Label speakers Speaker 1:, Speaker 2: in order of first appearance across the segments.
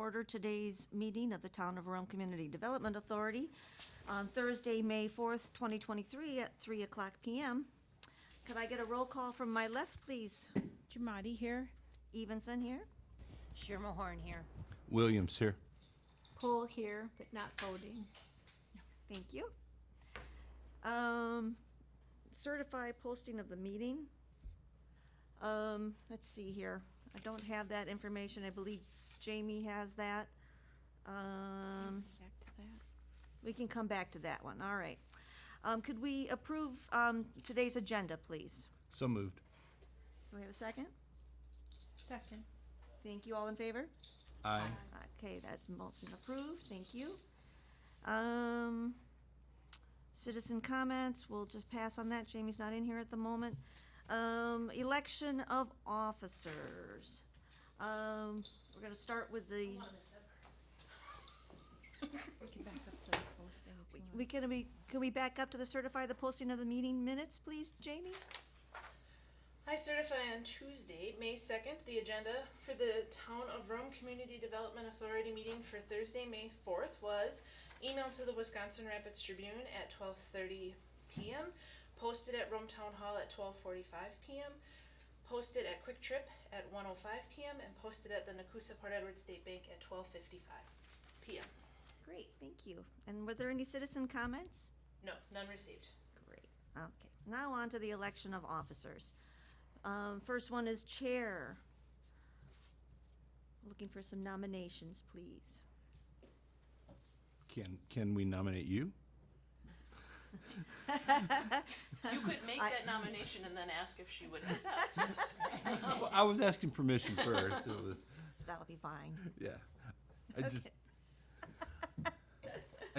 Speaker 1: order today's meeting of the Town of Rome Community Development Authority on Thursday, May 4th, 2023 at 3 o'clock p.m. Could I get a roll call from my left, please?
Speaker 2: Jamadi here.
Speaker 1: Evenson here.
Speaker 3: Schermerhorn here.
Speaker 4: Williams here.
Speaker 5: Cole here, but not voting.
Speaker 1: Thank you. Certify posting of the meeting. Let's see here. I don't have that information. I believe Jamie has that.
Speaker 2: Back to that.
Speaker 1: We can come back to that one. All right. Could we approve today's agenda, please?
Speaker 4: So moved.
Speaker 1: Do we have a second?
Speaker 2: Second.
Speaker 1: Thank you. All in favor?
Speaker 4: Aye.
Speaker 1: Okay, that's motion approved. Thank you. Citizen comments, we'll just pass on that. Jamie's not in here at the moment. Election of officers. We're gonna start with the,
Speaker 2: We can back up to the posting if you want.
Speaker 1: can we back up to the certify the posting of the meeting minutes, please, Jamie?
Speaker 6: I certify on Tuesday, May 2nd, the agenda for the Town of Rome Community Development Authority meeting for Thursday, May 4th was emailed to the Wisconsin Rapids Tribune at 12:30 p.m., posted at Rome Town Hall at 12:45 p.m., posted at Quick Trip at 1:05 p.m., and posted at the Nakusa Port Edward State Bank at 12:55 p.m.
Speaker 1: Great, thank you. And were there any citizen comments?
Speaker 6: No, none received.
Speaker 1: Great, okay. Now on to the election of officers. First one is chair. Looking for some nominations, please.
Speaker 4: Can we nominate you?
Speaker 6: You could make that nomination and then ask if she would accept.
Speaker 4: Well, I was asking permission first. It was,
Speaker 1: So that'll be fine.
Speaker 4: yeah. I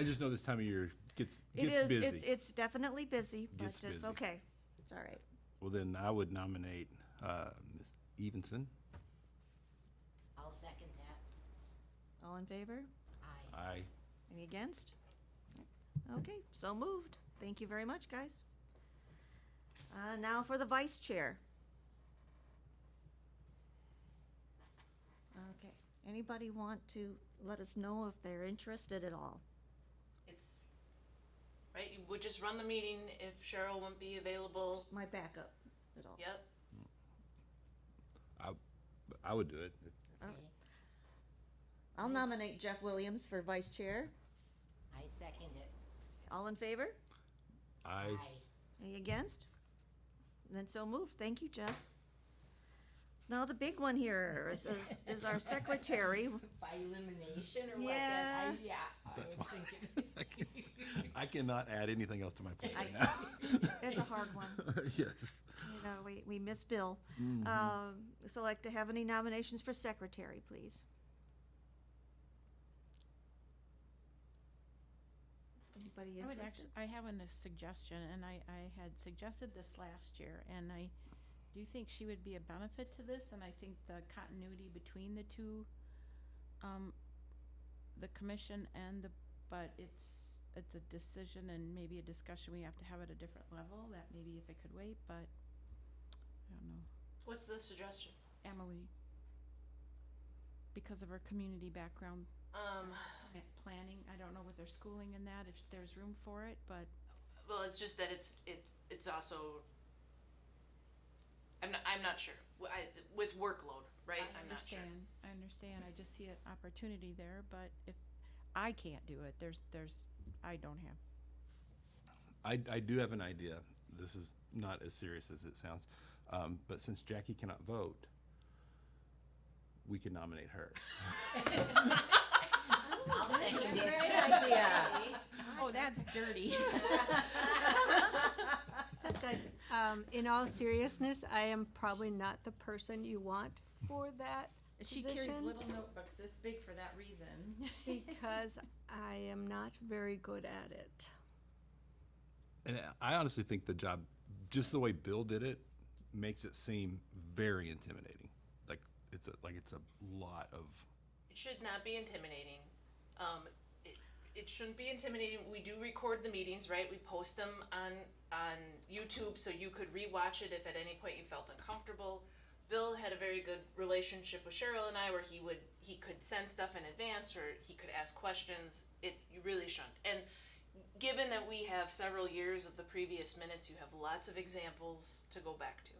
Speaker 4: just know this time of year gets busy.
Speaker 1: It's definitely busy, but
Speaker 4: Gets
Speaker 1: it's
Speaker 4: busy.
Speaker 1: okay. It's all right.
Speaker 4: Well, then I would nominate Ms. Evenson.
Speaker 3: I'll second that.
Speaker 1: All in favor?
Speaker 3: Aye.
Speaker 4: Aye.
Speaker 1: Any against? Okay, so moved. Thank you very much, guys. Now for the vice chair. Okay, anybody want to let us know if they're interested at all?
Speaker 6: It's, right, you would just run the meeting if Cheryl wouldn't be available.
Speaker 1: My backup at all?
Speaker 6: Yep.
Speaker 4: I would do it.
Speaker 1: Okay. I'll nominate Jeff Williams for vice chair.
Speaker 3: I second it.
Speaker 1: All in favor?
Speaker 4: Aye.
Speaker 1: Any against? Then so moved. Thank you, Jeff. Now, the big one here is our secretary.
Speaker 3: By elimination or what?
Speaker 1: Yeah.
Speaker 4: That's
Speaker 3: I was
Speaker 4: fine.
Speaker 3: thinking.
Speaker 4: I cannot add anything else to my plate right
Speaker 1: I-
Speaker 4: now.
Speaker 1: It's a hard one.
Speaker 4: Yes.
Speaker 1: You know, we miss Bill. So I'd like to have any nominations for secretary, please. Anybody interested?
Speaker 2: I have a suggestion, and I had suggested this last year, and I do think she would be a benefit to this, and I think the continuity between the two, the commission and but it's a decision and maybe a discussion we have to have at a different level, that maybe if it could wait, but I don't know.
Speaker 6: What's the suggestion?
Speaker 2: Emily, because of her community background, planning, I don't know with their schooling and that, if there's room for it, but
Speaker 6: Well, it's just that it's also, I'm not sure, with workload, right? I'm not sure.
Speaker 2: I understand, I just see an opportunity there, but if I can't do it, I don't have.
Speaker 4: I do have an idea. This is not as serious as it sounds. But since Jackie cannot vote, we can nominate her.
Speaker 3: I'll second it.
Speaker 1: Great idea.
Speaker 2: Oh, that's dirty.
Speaker 1: Except
Speaker 5: In all seriousness, I am probably not the person you want for that
Speaker 2: She
Speaker 5: position
Speaker 2: carries little notebooks this big for that reason.
Speaker 5: because I am not very good at it.
Speaker 4: And I honestly think the job, just the way Bill did it, makes it seem very intimidating. Like it's a lot of.
Speaker 6: It should not be intimidating. It shouldn't be intimidating. We do record the meetings, right? We post them on YouTube, so you could rewatch it if at any point you felt uncomfortable. Bill had a very good relationship with Cheryl and I, where he could send stuff in advance, or he could ask questions. You really shouldn't. And given that we have several years of the previous minutes, you have lots of examples to go back to.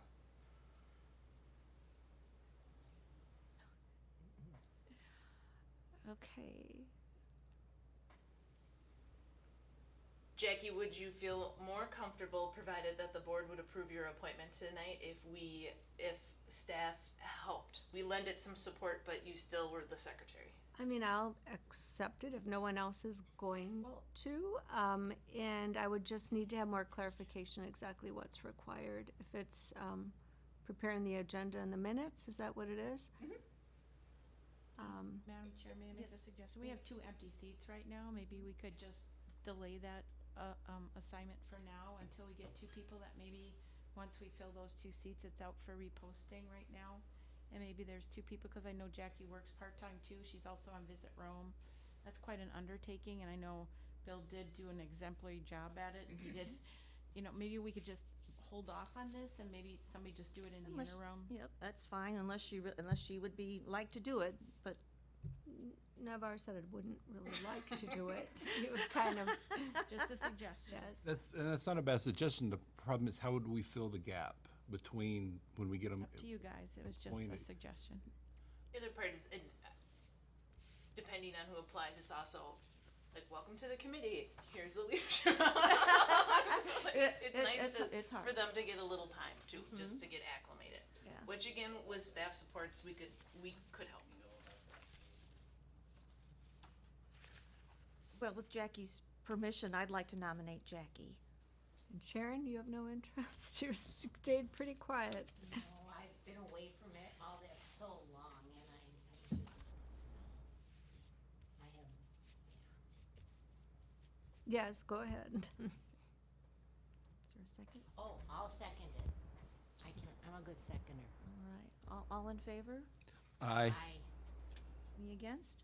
Speaker 1: Okay.
Speaker 6: Jackie, would you feel more comfortable, provided that the board would approve your appointment tonight, if staff helped? We lended some support, but you still were the secretary.
Speaker 5: I mean, I'll accept it if no one else is going to. And I would just need to have more clarification exactly what's required. If it's preparing the agenda and the minutes, is that what it is?
Speaker 2: Madam Chair, may I make a suggestion? We have 2 empty seats right now. Maybe we could just delay that assignment for now until we get 2 people that maybe once we fill those 2 seats, it's out for reposting right now. And maybe there's 2 people, because I know Jackie works part-time too. She's also on Visit Rome. That's quite an undertaking, and I know Bill did do an exemplary job at it, and he did, maybe we could just hold off on this and maybe somebody just do it in the interim.
Speaker 1: Yep, that's fine, unless she would like to do it, but
Speaker 5: Navarre said it wouldn't really like to do it. It was kind of,
Speaker 2: Just a suggestion.
Speaker 5: yes.
Speaker 4: That's not a bad suggestion. The problem is, how would we fill the gap between when we get them?
Speaker 2: Up to you guys. It was just a suggestion.
Speaker 6: The other part is, depending on who applies, it's also like, welcome to the committee. Here's the leadership. It's
Speaker 1: hard.
Speaker 6: for them to get a little time to just to get acclimated.
Speaker 1: Yeah.
Speaker 6: Which again, with staff supports, we could help.
Speaker 1: Well, with Jackie's permission, I'd like to nominate Jackie.
Speaker 5: And Sharon, you have no interest? You stayed pretty quiet.
Speaker 3: No, I've been away from it all that so long, and I just, I have,
Speaker 5: Yes, go ahead.
Speaker 1: Is there a second?
Speaker 3: oh, I'll second it. I'm a good seconder.
Speaker 1: All right, all in favor?
Speaker 4: Aye.
Speaker 1: Any against?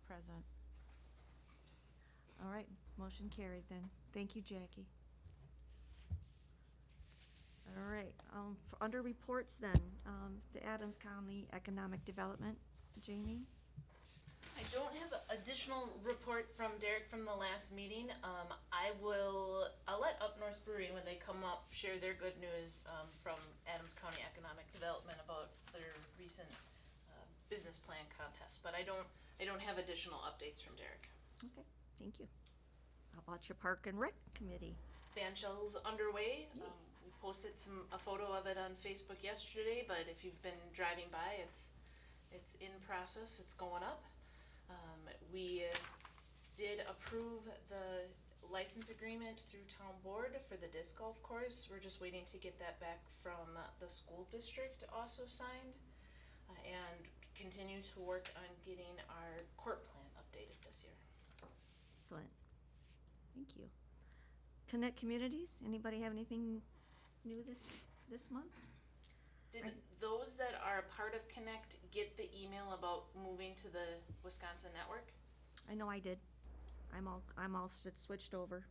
Speaker 2: Present.
Speaker 1: All right, motion carried then. Thank you, Jackie. All right, under reports then, the Adams County Economic Development, Jamie?
Speaker 6: I don't have an additional report from Derek from the last meeting. I'll let Up North Brewery, when they come up, share their good news from Adams County Economic Development about their recent business plan contest. But I don't have additional updates from Derek.
Speaker 1: Okay, thank you. How about your Park and Rec Committee?
Speaker 6: Bandshell's underway. We posted a photo of it on Facebook yesterday, but if you've been driving by, it's in process. It's going up. We did approve the license agreement through town board for the disc golf course. We're just waiting to get that back from the school district also signed, and continue to work on getting our court plan updated this year.
Speaker 1: Excellent. Thank you. Connect Communities, anybody have anything new this month?
Speaker 6: Did those that are a part of Connect get the email about moving to the Wisconsin network?
Speaker 1: I know I did. I'm all switched over.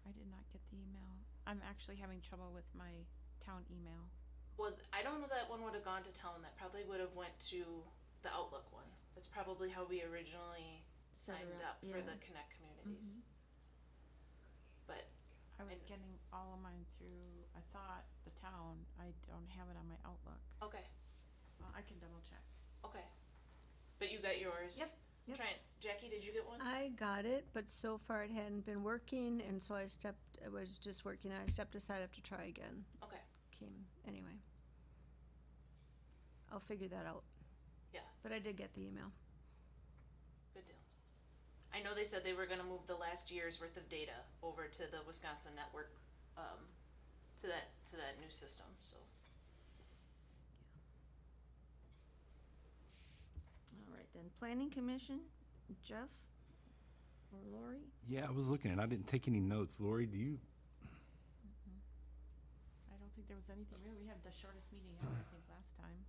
Speaker 2: I did not get the email. I'm actually having trouble with my town email.
Speaker 6: Well, I don't know that one would have gone to town. That probably would have went to the Outlook one. That's probably how we originally
Speaker 1: Set her
Speaker 6: signed
Speaker 1: up,
Speaker 6: up for
Speaker 1: yeah.
Speaker 6: the Connect Communities. But
Speaker 2: I was
Speaker 6: And-
Speaker 2: getting all of mine through, I thought, the town. I don't have it on my Outlook.
Speaker 6: okay,
Speaker 2: Well, I can double check.
Speaker 6: okay. But you got yours.
Speaker 1: Yep, yep.
Speaker 6: Jackie, did you get one?
Speaker 5: I got it, but so far it hadn't been working, and so I was just working, I stepped aside, I have to try again.
Speaker 6: Okay.
Speaker 5: Anyway. I'll figure that out,
Speaker 6: Yeah.
Speaker 5: but I did get the email.
Speaker 6: Good deal. I know they said they were gonna move the last year's worth of data over to the Wisconsin network, to that new system, so.
Speaker 1: All right, then, Planning Commission, Jeff or Lori?
Speaker 4: Yeah, I was looking and I didn't take any notes. Lori, do you?
Speaker 2: I don't think there was anything. We had the shortest meeting ever, I think, last time.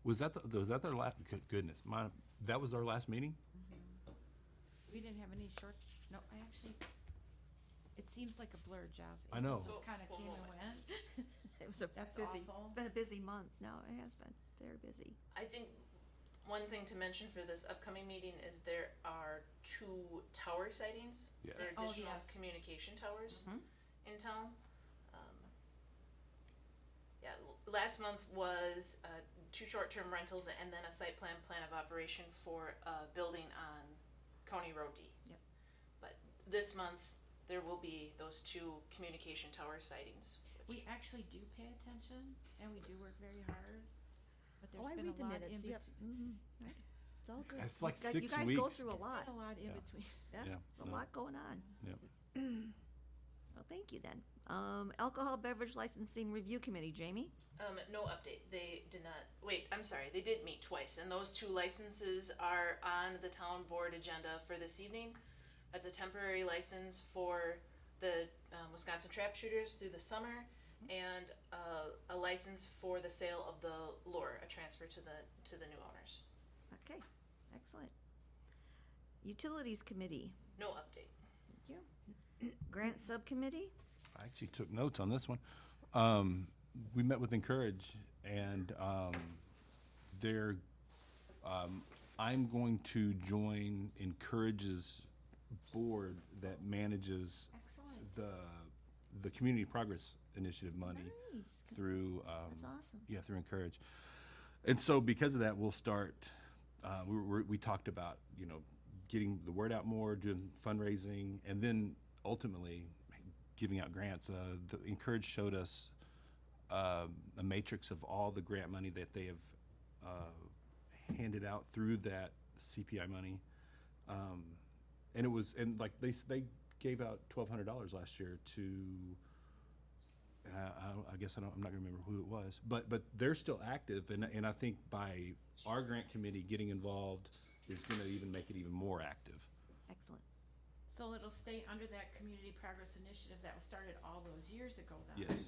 Speaker 4: Was that their last? Goodness, that was our last meeting.
Speaker 2: We didn't have any no, I actually, It seems like a blur, Jeff.
Speaker 4: I know.
Speaker 2: It just kinda
Speaker 6: Whoa,
Speaker 2: came and
Speaker 6: whoa,
Speaker 2: went.
Speaker 1: It was a
Speaker 2: That's
Speaker 1: busy,
Speaker 2: awful.
Speaker 1: it's been a busy month. No, it has been very busy.
Speaker 6: I think one thing to mention for this upcoming meeting is there are 2 tower sightings.
Speaker 4: Yeah.
Speaker 6: There are
Speaker 2: Oh,
Speaker 6: additional
Speaker 2: yes.
Speaker 6: communication towers
Speaker 1: Mhm.
Speaker 6: in town. Last month was 2 short-term rentals and then a site plan of operation for a building on County Road D.
Speaker 1: Yep.
Speaker 6: But this month, there will be those 2 communication tower sightings.
Speaker 2: We actually do pay attention and we do work very hard, but
Speaker 1: Oh, I
Speaker 2: there's been
Speaker 1: read the
Speaker 2: a lot in
Speaker 1: minutes,
Speaker 2: between.
Speaker 1: yep. Mhm. It's all good.
Speaker 4: It's like
Speaker 1: You guys-
Speaker 4: 6
Speaker 1: You guys go
Speaker 4: weeks.
Speaker 1: through a lot.
Speaker 2: A lot in
Speaker 4: Yeah.
Speaker 2: between.
Speaker 1: Yeah,
Speaker 4: Yeah,
Speaker 1: there's a
Speaker 4: no.
Speaker 1: lot going on.
Speaker 4: Yep.
Speaker 1: Well, thank you then. Alcohol beverage licensing review committee, Jamie?
Speaker 6: No update. They did not, wait, I'm sorry, they did meet twice, and those 2 licenses are on the town board agenda for this evening. That's a temporary license for the Wisconsin trap shooters through the summer, and a license for the sale of the lure, a transfer to the new owners.
Speaker 1: Okay, excellent. Utilities committee,
Speaker 6: No update.
Speaker 1: thank you. Grant subcommittee?
Speaker 4: I actually took notes on this one. We met with Encourage, and they're, I'm going to join Encourage's board that manages
Speaker 2: Excellent.
Speaker 4: the Community Progress Initiative money
Speaker 1: Nice.
Speaker 4: through,
Speaker 1: That's awesome.
Speaker 4: yeah, through Encourage. And so because of that, we'll start, we talked about, you know, getting the word out more, doing fundraising, and then ultimately giving out grants. The Encourage showed us a matrix of all the grant money that they have handed out through that CPI money. And it was, and like they gave out $1,200 last year to, and I guess I'm not gonna remember who it was, but they're still active, and I think by our grant committee getting involved is gonna even make it even more active.
Speaker 1: Excellent.
Speaker 2: So it'll stay under that Community Progress Initiative that was started all those years ago then?
Speaker 4: Yes.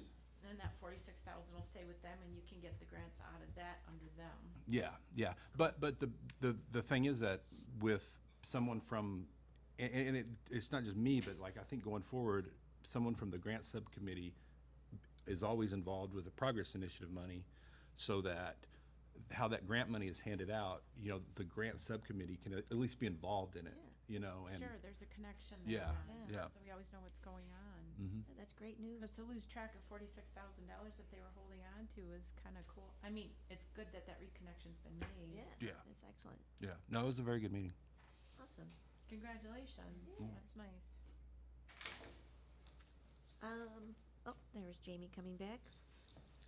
Speaker 2: Then that 46,000 will stay with them and you can get the grants out of that under them.
Speaker 4: Yeah. But the thing is that with someone from, and it's not just me, but like I think going forward, someone from the grant subcommittee is always involved with the Progress Initiative money, so that how that grant money is handed out, you know, the grant subcommittee can at least be involved in it, you know, and.
Speaker 2: Sure, there's a connection there.
Speaker 4: Yeah,
Speaker 2: then,
Speaker 4: yeah.
Speaker 2: So we always know what's going on.
Speaker 1: That's great news.
Speaker 2: Because to lose track of $46,000 that they were holding on to is kind of cool. I mean, it's good that that reconnection's been made.
Speaker 1: Yeah.
Speaker 4: Yeah.
Speaker 1: That's excellent.
Speaker 4: Yeah, no, it was a very good meeting.
Speaker 1: Awesome.
Speaker 2: Congratulations. That's nice.
Speaker 1: Oh, there's Jamie coming back.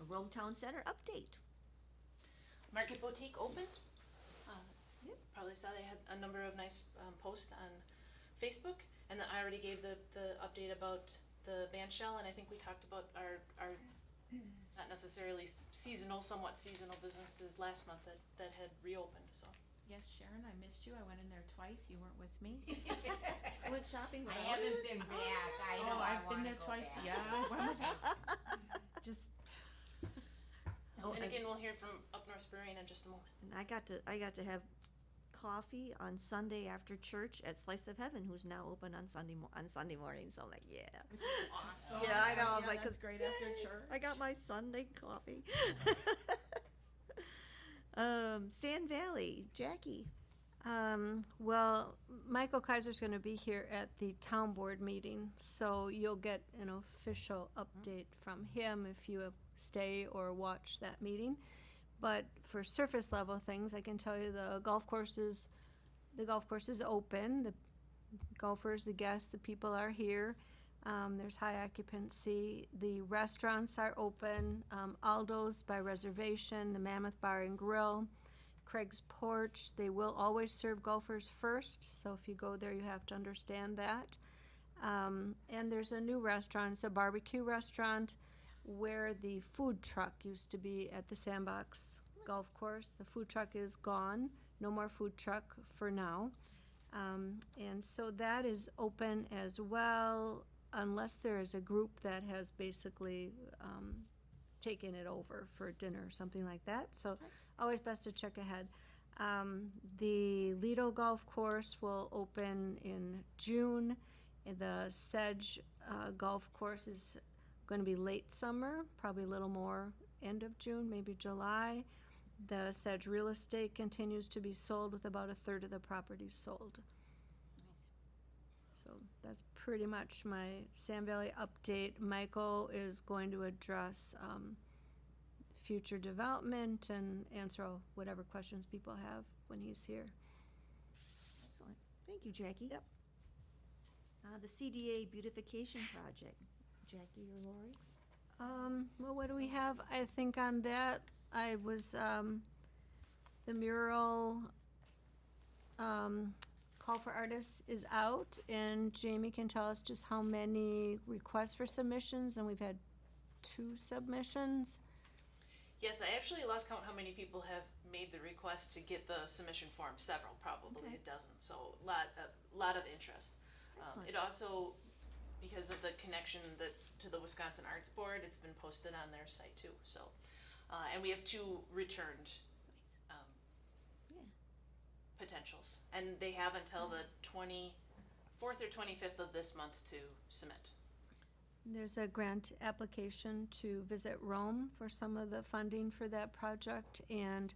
Speaker 1: A Rome Town Center update.
Speaker 6: Market Boutique opened.
Speaker 1: Yep.
Speaker 6: Probably saw they had a number of nice posts on Facebook, and then I already gave the update about the band shell, and I think we talked about our not necessarily seasonal, somewhat seasonal businesses last month that had reopened, so.
Speaker 2: Yes, Sharon, I missed you. I went in there twice. You weren't with me.
Speaker 1: Went shopping with
Speaker 3: I
Speaker 1: all
Speaker 3: haven't been back, I know
Speaker 2: Oh,
Speaker 3: I
Speaker 2: I've been
Speaker 3: wanna
Speaker 2: there
Speaker 3: go
Speaker 2: twice.
Speaker 3: back.
Speaker 2: Yeah, I went with just
Speaker 1: Oh,
Speaker 6: And
Speaker 1: and-
Speaker 6: again, we'll hear from Up North Brewing in just a moment.
Speaker 1: And I got to have coffee on Sunday after church at Slice of Heaven, who's now open on Sunday morning. So I'm like, yeah,
Speaker 2: awesome.
Speaker 1: Yeah, I know, I'm like,
Speaker 2: that's
Speaker 1: 'cause
Speaker 2: great after church.
Speaker 1: I got my Sunday coffee. Sand Valley, Jackie.
Speaker 5: Well, Michael Kaiser's gonna be here at the town board meeting, so you'll get an official update from him if you stay or watch that meeting. But for surface level things, I can tell you the golf course is open, the golfers, the guests, the people are here. There's high occupancy, the restaurants are open, Aldo's by reservation, the Mammoth Bar and Grill, Craig's Porch. They will always serve golfers first, so if you go there, you have to understand that. And there's a new restaurant, it's a barbecue restaurant where the food truck used to be at the Sandbox Golf Course. The food truck is gone, no more food truck for now. And so that is open as well, unless there is a group that has basically taken it over for dinner or something like that. So always best to check ahead. The Lido Golf Course will open in June. And the Sedge golf course is going to be late summer, probably a little more end of June, maybe July. The Sedge real estate continues to be sold with about a third of the properties sold. So that's pretty much my Sand Valley update. Michael is going to address future development and answer whatever questions people have when he's here.
Speaker 1: Excellent. Thank you, Jackie.
Speaker 5: Yep.
Speaker 1: The CDA beautification project. Jackie or Lori?
Speaker 5: Well, what do we have? I think on that, I was, the mural, call for artists is out, and Jamie can tell us just how many requests for submissions, and we've had 2 submissions.
Speaker 6: Yes, I actually lost count how many people have made the request to get the submission form. Several, probably
Speaker 1: Okay.
Speaker 6: a dozen. So a lot of interest.
Speaker 1: Excellent.
Speaker 6: It also, because of the connection to the Wisconsin Arts Board, it's been posted on their site too. So, and we have 2 returned
Speaker 1: Yeah.
Speaker 6: potentials, and they have until the 24th or 25th of this month to submit.
Speaker 5: There's a grant application to visit Rome for some of the funding for that project, and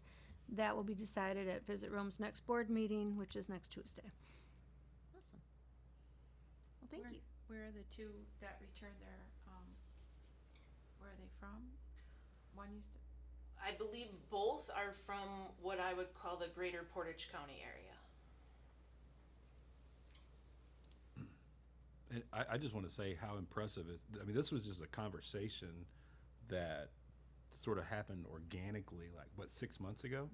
Speaker 5: that will be decided at Visit Rome's next board meeting, which is next Tuesday.
Speaker 1: Awesome. Well, thank you.
Speaker 2: Where are the 2 that returned their, where are they from? One you said,
Speaker 6: I believe both are from what I would call the greater Portage County area.
Speaker 4: And I just want to say how impressive it, I mean, this was just a conversation that sort of happened organically, like, what, 6 months ago?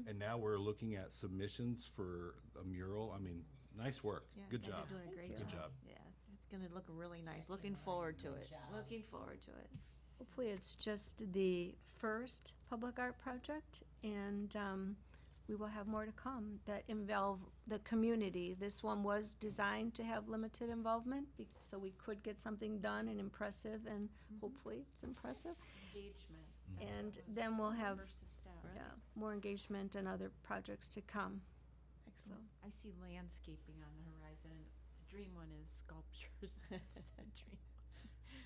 Speaker 4: And now we're looking at submissions for a mural. I mean, nice work.
Speaker 1: Yeah,
Speaker 4: Good
Speaker 1: you guys
Speaker 4: job.
Speaker 1: are doing a great
Speaker 4: Good
Speaker 1: job.
Speaker 4: job.
Speaker 1: Yeah, it's gonna look really nice. Looking forward to it.
Speaker 3: job.
Speaker 1: Looking forward to it.
Speaker 5: Hopefully, it's just the first public art project, and we will have more to come that involve the community. This one was designed to have limited involvement, so we could get something done and impressive, and hopefully it's impressive.
Speaker 2: engagement.
Speaker 5: And then we'll have,
Speaker 2: First step.
Speaker 5: yeah, more engagement and other projects to come.
Speaker 1: Excellent.
Speaker 2: I see landscaping on the horizon. The dream one is sculptures. That's the dream.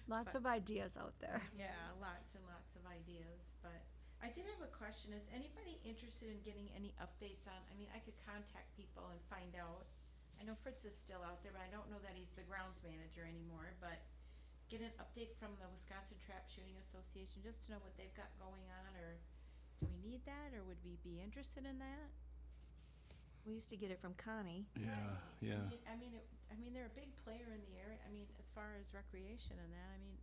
Speaker 5: Lots of ideas out there.
Speaker 2: Yeah, lots and lots of ideas, but I did have a question. Is anybody interested in getting any updates on, I mean, I could contact people and find out. I know Fritz is still out there, but I don't know that he's the grounds manager anymore, but get an update from the Wisconsin Trap Shooting Association, just to know what they've got going on, or do we need that, or would we be interested in that?
Speaker 1: We used to get it from Connie.
Speaker 4: Yeah, yeah.
Speaker 2: I mean, they're a big player in the area, I mean, as far as recreation and that, I mean,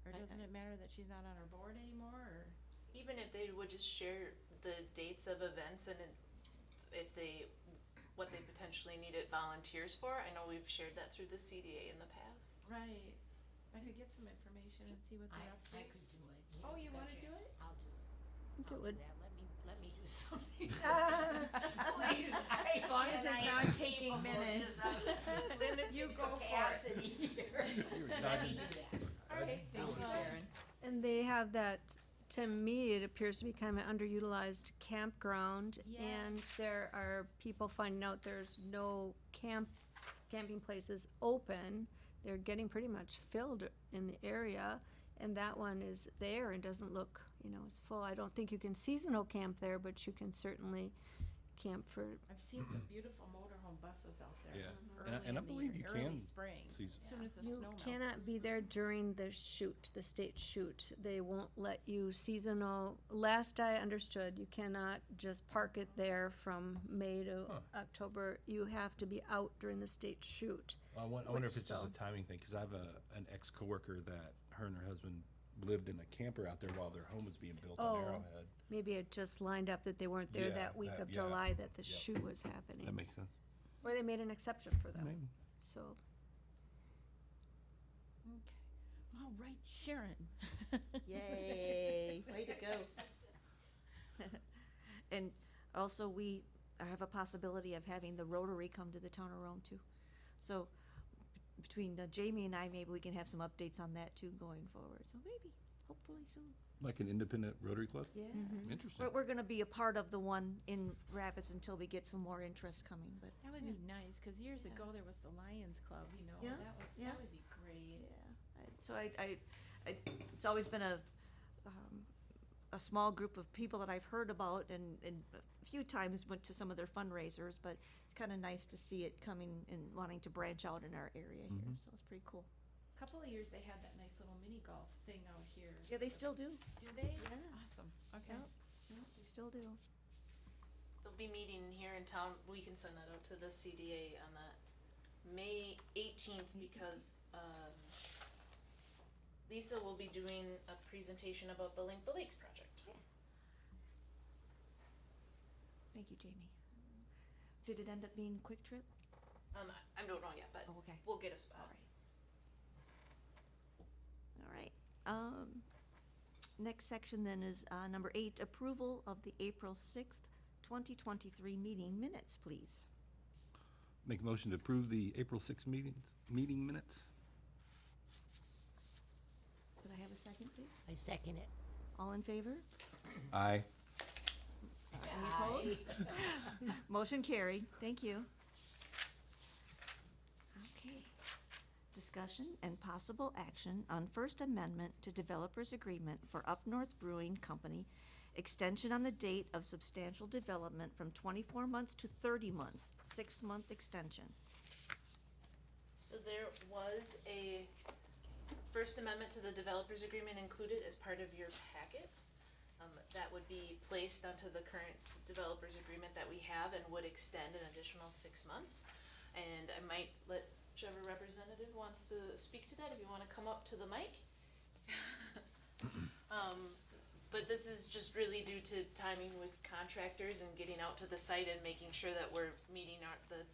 Speaker 2: or doesn't it matter that she's not on our board anymore, or?
Speaker 6: Even if they would just share the dates of events and if they, what they potentially needed volunteers for. I know we've shared that through the CDA in the past.
Speaker 2: Right. I could get some information and see what they're up to.
Speaker 3: I could do it.
Speaker 2: Oh, you wanna
Speaker 3: betcha.
Speaker 2: do it?
Speaker 3: I'll do it.
Speaker 5: think it
Speaker 3: I'll do
Speaker 5: would-
Speaker 3: that. Let me do something. Please,
Speaker 2: As long as it's not
Speaker 3: am
Speaker 2: taking
Speaker 3: capable,
Speaker 2: minutes.
Speaker 3: just I'm limited
Speaker 2: You go for it.
Speaker 3: capacity here. Let me do that.
Speaker 2: Alright, thank you, Sharon.
Speaker 5: And they have that, to me, it appears to be kind of an underutilized campground.
Speaker 2: Yeah.
Speaker 5: And there are people finding out there's no camping places open. They're getting pretty much filled in the area. And that one is there and doesn't look, as full. I don't think you can seasonal camp there, but you can certainly camp for,
Speaker 2: I've seen some beautiful motorhome buses out there.
Speaker 4: Yeah.
Speaker 2: Early
Speaker 4: And I
Speaker 2: in the
Speaker 4: believe
Speaker 2: year,
Speaker 4: you
Speaker 2: early
Speaker 4: can
Speaker 2: spring,
Speaker 4: season-
Speaker 2: as soon as the
Speaker 5: you
Speaker 2: snow melts.
Speaker 5: cannot be there during the shoot, the state shoot. They won't let you seasonal, last I understood, you cannot just park it there from May to October. You have to be out during the state shoot.
Speaker 4: I wonder if it's just
Speaker 5: So-
Speaker 4: a timing thing, because I have an ex-coworker that her and her husband lived in a camper out there while their home was being built on
Speaker 5: Oh.
Speaker 4: Arrowhead.
Speaker 5: Maybe it just lined up that they weren't there
Speaker 4: Yeah,
Speaker 5: that week of
Speaker 4: yeah.
Speaker 5: July that the
Speaker 4: Yep.
Speaker 5: shoot was happening.
Speaker 4: That makes sense.
Speaker 5: Or they made an exception for them,
Speaker 4: Maybe.
Speaker 5: so.
Speaker 2: Okay. All right, Sharon.
Speaker 1: Yay, way to go. And also, we have a possibility of having the Rotary come to the town of Rome too. So between Jamie and I, maybe we can have some updates on that too going forward. So maybe, hopefully soon.
Speaker 4: Like an independent Rotary Club?
Speaker 1: Yeah.
Speaker 4: Interesting.
Speaker 1: We're gonna be a part of the one in Rapids until we get some more interest coming, but.
Speaker 2: That would be nice, 'cause years ago there was the Lions Club,
Speaker 1: Yeah,
Speaker 2: that
Speaker 1: yeah.
Speaker 2: would be great. great.
Speaker 1: Yeah, so it's always been a small group of people that I've heard about and a few times went to some of their fundraisers, but it's kind of nice to see it coming and wanting to branch out in our area here, so it's pretty cool.
Speaker 2: Couple of years, they had that nice little mini golf thing out here.
Speaker 1: Yeah, they still do.
Speaker 2: Do they?
Speaker 1: Yeah.
Speaker 2: Awesome, okay.
Speaker 1: Yep, yep, they still do.
Speaker 6: They'll be meeting here in town. We can send that out to the CDA on that May 18th because Lisa will be doing a presentation about the Link the Lakes project.
Speaker 1: Yeah. Thank you, Jamie. Did it end up being Quick Trip?
Speaker 6: I don't know yet, but
Speaker 1: Oh, okay.
Speaker 6: we'll get a spot.
Speaker 1: All right. Next section then is number 8, approval of the April 6th, 2023 meeting minutes, please.
Speaker 4: Make a motion to approve the April 6th meeting minutes.
Speaker 1: Could I have a second, please?
Speaker 3: I second it.
Speaker 1: All in favor?
Speaker 4: Aye.
Speaker 1: Any opposed? Motion carried. Thank you. Okay. Discussion and possible action on First Amendment to Developers Agreement for Up North Brewing Company, extension on the date of substantial development from 24 months to 30 months, 6-month extension.
Speaker 6: So there was a First Amendment to the Developers Agreement included as part of your packet. That would be placed onto the current Developers Agreement that we have and would extend an additional 6 months. And I might let whichever representative wants to speak to that, if you wanna come up to the mic. But this is just really due to timing with contractors and getting out to the site and making sure that we're meeting the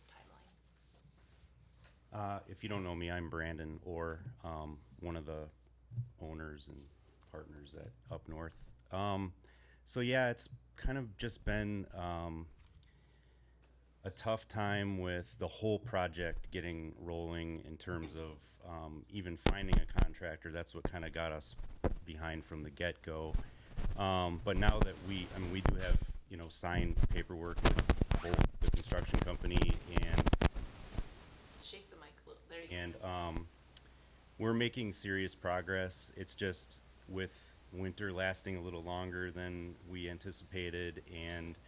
Speaker 6: timeline.
Speaker 7: If you don't know me, I'm Brandon Orr, one of the owners and partners at Up North. So yeah, it's kind of just been a tough time with the whole project getting rolling in terms of even finding a contractor. That's what kind of got us behind from the get-go. But now that we do have, signed paperwork with both the construction company and
Speaker 6: Shake the mic a little, there you go.
Speaker 7: and we're making serious progress. It's just with winter lasting a little longer than we anticipated, and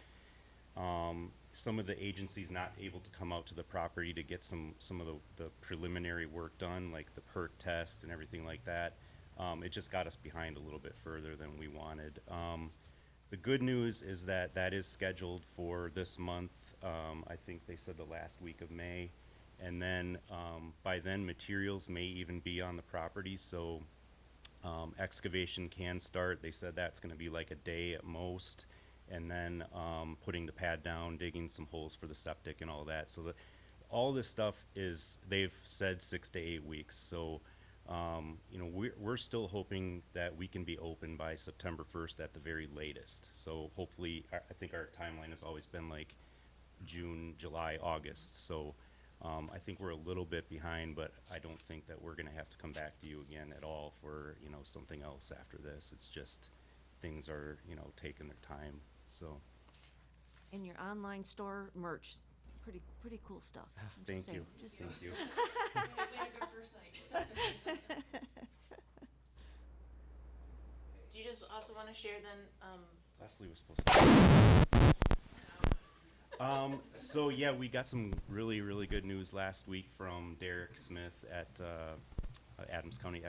Speaker 7: some of the agencies not able to come out to the property to get some of the preliminary work done, like the perk test and everything like that. It just got us behind a little bit further than we wanted. The good news is that is scheduled for this month. I think they said the last week of May. And then by then, materials may even be on the property, so excavation can start. They said that's going to be like a day at most, and then putting the pad down, digging some holes for the septic and all that. So all this stuff is, they've said 6 to 8 weeks. So we're still hoping that we can be open by September 1st at the very latest. So hopefully, I think our timeline has always been like June, July, August. So I think we're a little bit behind, but I don't think that we're gonna have to come back to you again at all for, something else after this. It's just, things are, taking their time, so.
Speaker 1: In your online store merch, pretty cool stuff. I'm just
Speaker 7: Thank
Speaker 1: saying,
Speaker 7: you,
Speaker 1: just
Speaker 7: thank
Speaker 1: saying.
Speaker 7: you.
Speaker 6: We had a good first night. Do you just also wanna share then,
Speaker 7: Leslie was supposed to. So yeah, we got some really, really good news last week from Derek Smith at Adams County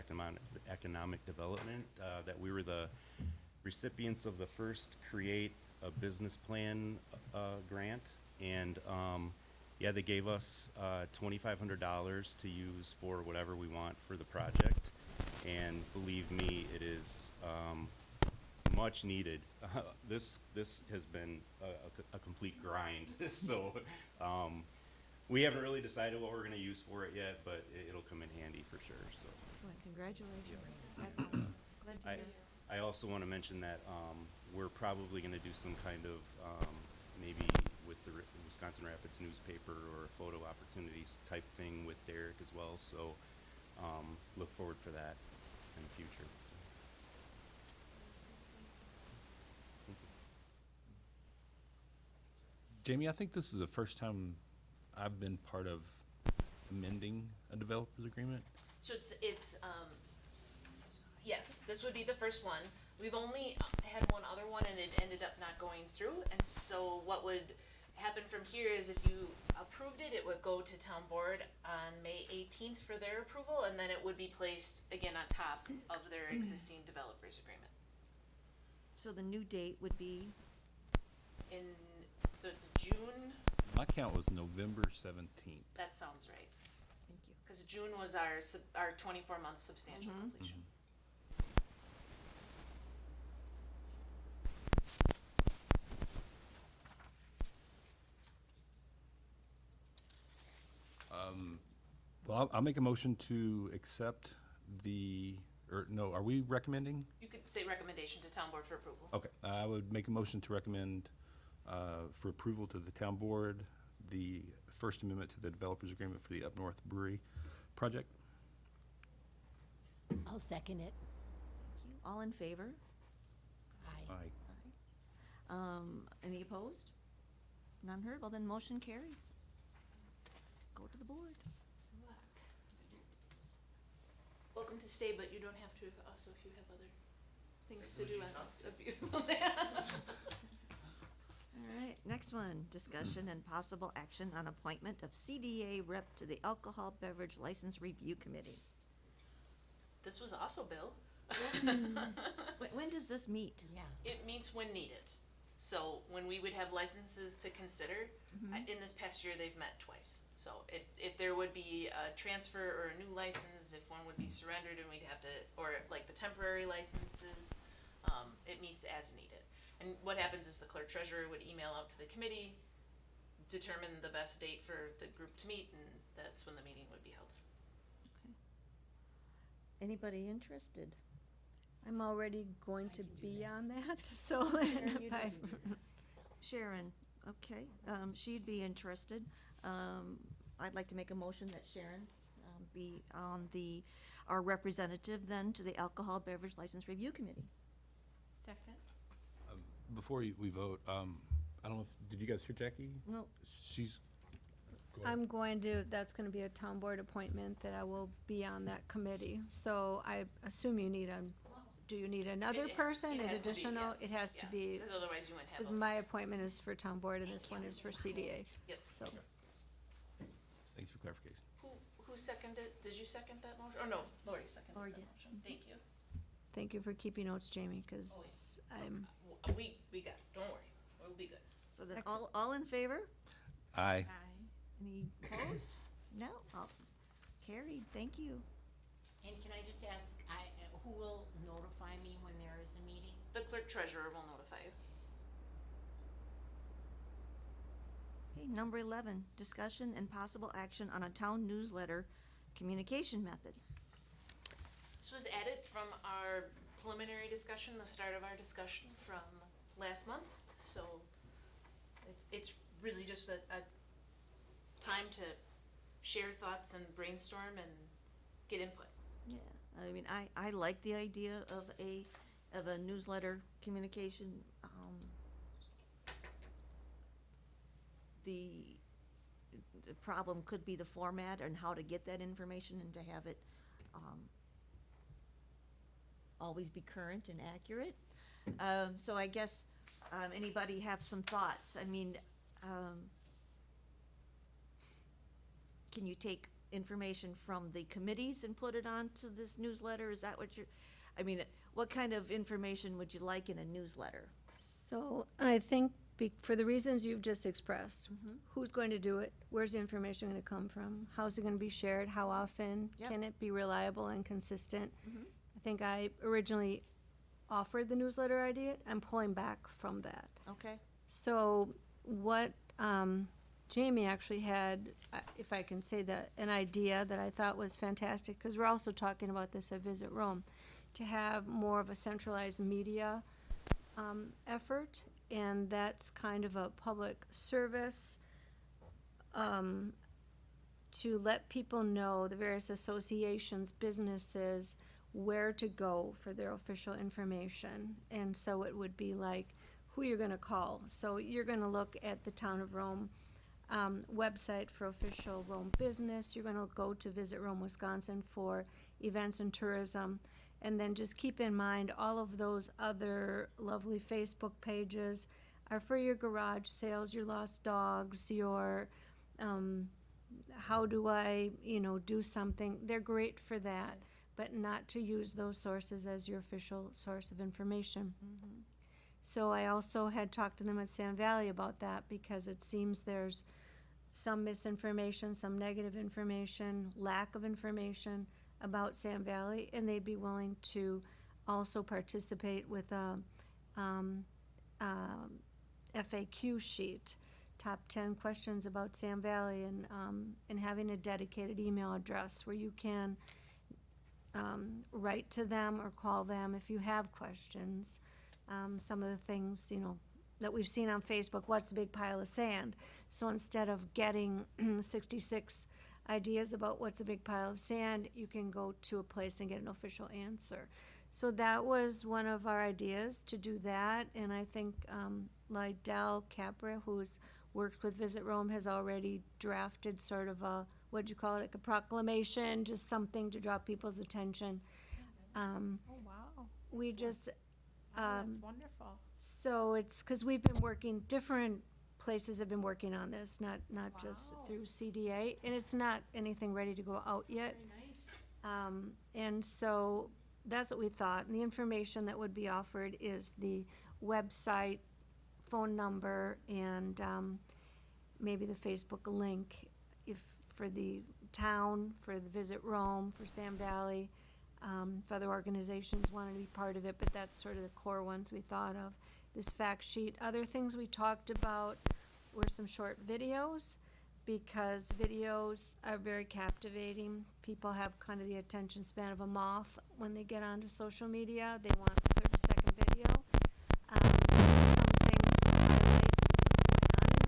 Speaker 7: Economic Development, that we were the recipients of the first Create a Business Plan grant, and yeah, they gave us $2,500 to use for whatever we want for the project, and believe me, it is much needed. This has been a complete grind. So we haven't really decided what we're going to use for it yet, but it'll come in handy for sure. So
Speaker 1: Well, congratulations. That's awesome. Glad to hear.
Speaker 7: I also want to mention that we're probably going to do some kind of maybe with the Wisconsin Rapids newspaper or photo opportunities type thing with Derek as well. So look forward for that in the future.
Speaker 4: Jamie, I think this is the first time I've been part of amending a developer's agreement.
Speaker 6: So yes, this would be the first one. We've only had one other one and it ended up not going through. And so what would happen from here is if you approved it, it would go to town board on May 18th for their approval, and then it would be placed again on top of their existing developers agreement.
Speaker 1: So the new date would be,
Speaker 6: So it's June,
Speaker 4: My count was November 17th.
Speaker 6: that sounds right.
Speaker 1: thank you.
Speaker 6: Because June was our 24-month substantial completion.
Speaker 4: Well, I'll make a motion to accept are we recommending?
Speaker 6: You could say recommendation to town board for approval.
Speaker 4: Okay, I would make a motion to recommend for approval to the town board, the First Amendment to the Developers Agreement for the Up North Brewery project.
Speaker 3: I'll second it.
Speaker 1: Thank you. All in favor?
Speaker 3: Aye.
Speaker 4: Aye.
Speaker 1: Any opposed? None heard? Well, then motion carries. Go to the board.
Speaker 6: Good luck. Welcome to stay, but you don't have to also if you have other things to do on this beautiful day.
Speaker 1: All right, next one, discussion and possible action on appointment of CDA rep to the Alcohol Beverage License Review Committee.
Speaker 6: This was also Bill.
Speaker 1: When does this meet?
Speaker 3: Yeah.
Speaker 6: It means when needed. So when we would have licenses to consider, in this past year, they've met twice. So if there would be a transfer or a new license, if one would be surrendered and we'd have to, or like the temporary licenses, it meets as needed. And what happens is the clerk treasurer would email out to the committee, determine the best date for the group to meet, and that's when the meeting would be held.
Speaker 1: Anybody interested?
Speaker 5: I'm already going to be on that, so.
Speaker 1: Sharon, you don't- Sharon, okay, she'd be interested. I'd like to make a motion that Sharon be on our representative then to the Alcohol Beverage License Review Committee.
Speaker 2: Second?
Speaker 4: Before we vote, I don't know did you guys hear Jackie?
Speaker 1: No,
Speaker 4: She's. Go ahead.
Speaker 5: That's gonna be a town board appointment that I will be on that committee. So I assume do you need another person, an
Speaker 6: It has to be,
Speaker 5: additional?
Speaker 6: yeah.
Speaker 5: It has to
Speaker 6: Yeah,
Speaker 5: be,
Speaker 6: because otherwise you wouldn't have.
Speaker 5: because
Speaker 6: a-
Speaker 5: my appointment is for town board and this one is for CDA.
Speaker 6: Yep.
Speaker 5: So,
Speaker 4: Thanks for clarification.
Speaker 6: Who seconded, did you second that motion? Oh, no, Lori seconded
Speaker 1: Lori
Speaker 6: that
Speaker 1: did.
Speaker 6: motion. Thank you.
Speaker 5: thank you for keeping notes, Jamie, because
Speaker 6: We got, don't worry, we'll be good.
Speaker 1: so then
Speaker 5: Excellent.
Speaker 1: all in favor?
Speaker 4: Aye.
Speaker 1: Any opposed? No, all carried, thank you.
Speaker 3: And can I just ask, who will notify me when there is a meeting?
Speaker 6: The clerk treasurer will notify you.
Speaker 1: Okay, number 11, discussion and possible action on a town newsletter communication method.
Speaker 6: This was added from our preliminary discussion, the start of our discussion from last month. So it's really just a time to share thoughts and brainstorm and get input.
Speaker 1: Yeah, I mean, I like the idea of a newsletter communication. The problem could be the format and how to get that information and to have it always be current and accurate. So I guess, anybody have some thoughts? I mean, can you take information from the committees and put it onto this newsletter? Is that what I mean, what kind of information would you like in a newsletter?
Speaker 5: so I think for the reasons you've just expressed, who's going to do it? Where's the information gonna come from? How's it gonna be shared? How often?
Speaker 1: Yep.
Speaker 5: Can it be reliable and consistent? I think I originally offered the newsletter idea. I'm pulling back from that.
Speaker 1: Okay,
Speaker 5: So what Jamie actually had, if I can say that, an idea that I thought was fantastic, because we're also talking about this at Visit Rome, to have more of a centralized media effort, and that's kind of a public service to let people know, the various associations, businesses, where to go for their official information. And so it would be like who you're gonna call. So you're gonna look at the Town of Rome website for official Rome business. You're gonna go to Visit Rome, Wisconsin for events and tourism. And then just keep in mind, all of those other lovely Facebook pages are for your garage sales, your lost dogs, your, how do I, do something. They're great for that, but not to use those sources as your official source of information. So I also had talked to them at Sam Valley about that, because it seems there's some misinformation, some negative information, lack of information about Sam Valley, and they'd be willing to also participate with a FAQ sheet, top 10 questions about Sam Valley, and having a dedicated email address where you can write to them or call them if you have questions. Some of the things, that we've seen on Facebook, what's the big pile of sand? So instead of getting 66 ideas about what's a big pile of sand, you can go to a place and get an official answer. So that was one of our ideas, to do that, and I think Lydell Capra, who's worked with Visit Rome, has already drafted sort of a, what'd you call it, like a proclamation, just something to draw people's attention.
Speaker 2: Oh, wow.
Speaker 5: We just,
Speaker 2: That's wonderful.
Speaker 5: so it's, because we've been working, different places have been working on this, not just
Speaker 2: Wow.
Speaker 5: through CDA, and it's not anything ready to go out yet.
Speaker 2: Very nice.
Speaker 5: And so that's what we thought, and the information that would be offered is the website, phone number, and maybe the Facebook link, if, for the town, for the Visit Rome, for Sam Valley, if other organizations wanted to be part of it, but that's sort of the core ones we thought of. This fact sheet. Other things we talked about were some short videos, because videos are very captivating. People have kind of the attention span of a moth when they get onto social media. They want a 30-second video.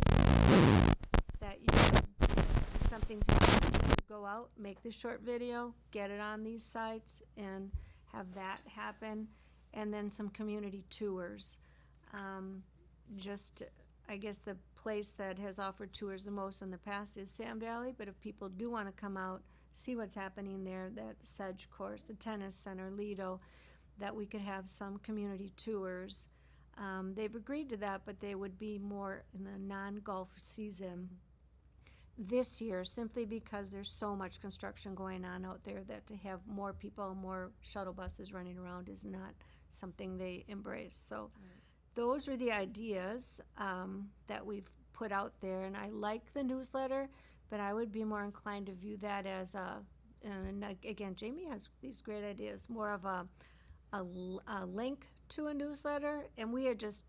Speaker 5: Some things that you, something's happening, you go out, make the short video, get it on these sites, and have that happen. And then some community tours. I guess the place that has offered tours the most in the past is Sam Valley, but if people do want to come out, see what's happening there, that Sedge course, the tennis center, Lido, that we could have some community tours. They've agreed to that, but they would be more in the non-golf season this year, simply because there's so much construction going on out there that to have more people, more shuttle buses running around is not something they embrace. So those were the ideas that we've put out there, and I like the newsletter, but I would be more inclined to view that as and again, Jamie has these great ideas, more of a link to a newsletter, and we had just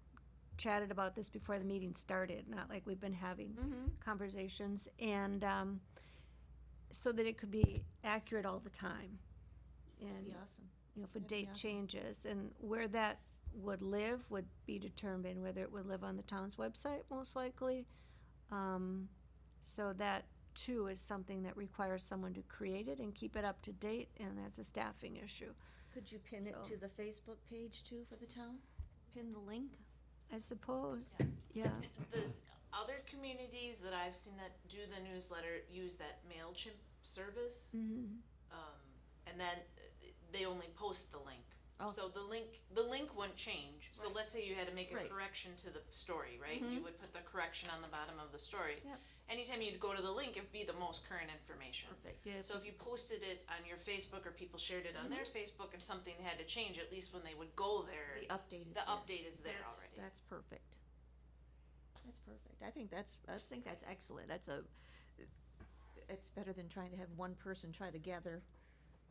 Speaker 5: chatted about this before the meeting started, not like we've been having conversations, and so that it could be accurate all the time. And
Speaker 1: That'd be awesome.
Speaker 5: if a
Speaker 1: That'd be
Speaker 5: date
Speaker 1: awesome.
Speaker 5: changes, and where that would live would be determined, whether it would live on the town's website, most likely. So that too is something that requires someone to create it and keep it up to date, and that's a staffing issue.
Speaker 1: Could you pin it
Speaker 5: So-
Speaker 1: to the Facebook page too for the town? Pin the link?
Speaker 5: I suppose, yeah.
Speaker 6: The other communities that I've seen that do the newsletter use that MailChimp service, and then they only post the link.
Speaker 1: Oh.
Speaker 6: So the link wouldn't change. So
Speaker 1: Right.
Speaker 6: let's say you had to make a
Speaker 1: Right.
Speaker 6: correction to the story, right? You would put the correction on the bottom of the story.
Speaker 1: Yep.
Speaker 6: Anytime you'd go to the link, it'd be the most current information.
Speaker 1: Perfect, yeah.
Speaker 6: So if you posted it on your Facebook or people shared it on their Facebook and something had to change, at least when they would go there,
Speaker 1: The update is
Speaker 6: the
Speaker 1: there.
Speaker 6: update is there
Speaker 1: That's-
Speaker 6: already.
Speaker 1: That's perfect. That's perfect. I think that's excellent. It's better than trying to have one person try to gather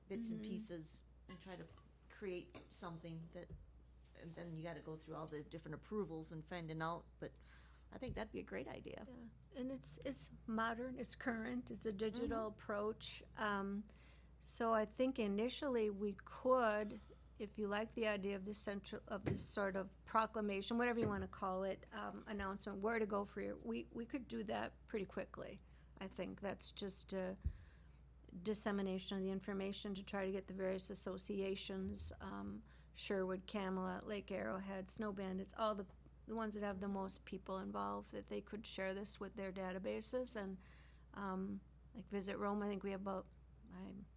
Speaker 1: bits and pieces and try to create something that, and then you gotta go through all the different approvals and finding out, but I think that'd be a great idea.
Speaker 5: Yeah, and it's modern, it's current, it's a digital approach. So I think initially we could, if you like the idea of this sort of proclamation, whatever you want to call it, announcement, where to go for your, we could do that pretty quickly. I think that's just a dissemination of the information to try to get the various associations, Sherwood, Camelot, Lake Arrowhead, Snow Bandits, all the the ones that have the most people involved, that they could share this with their databases. And like Visit Rome, I think we have about,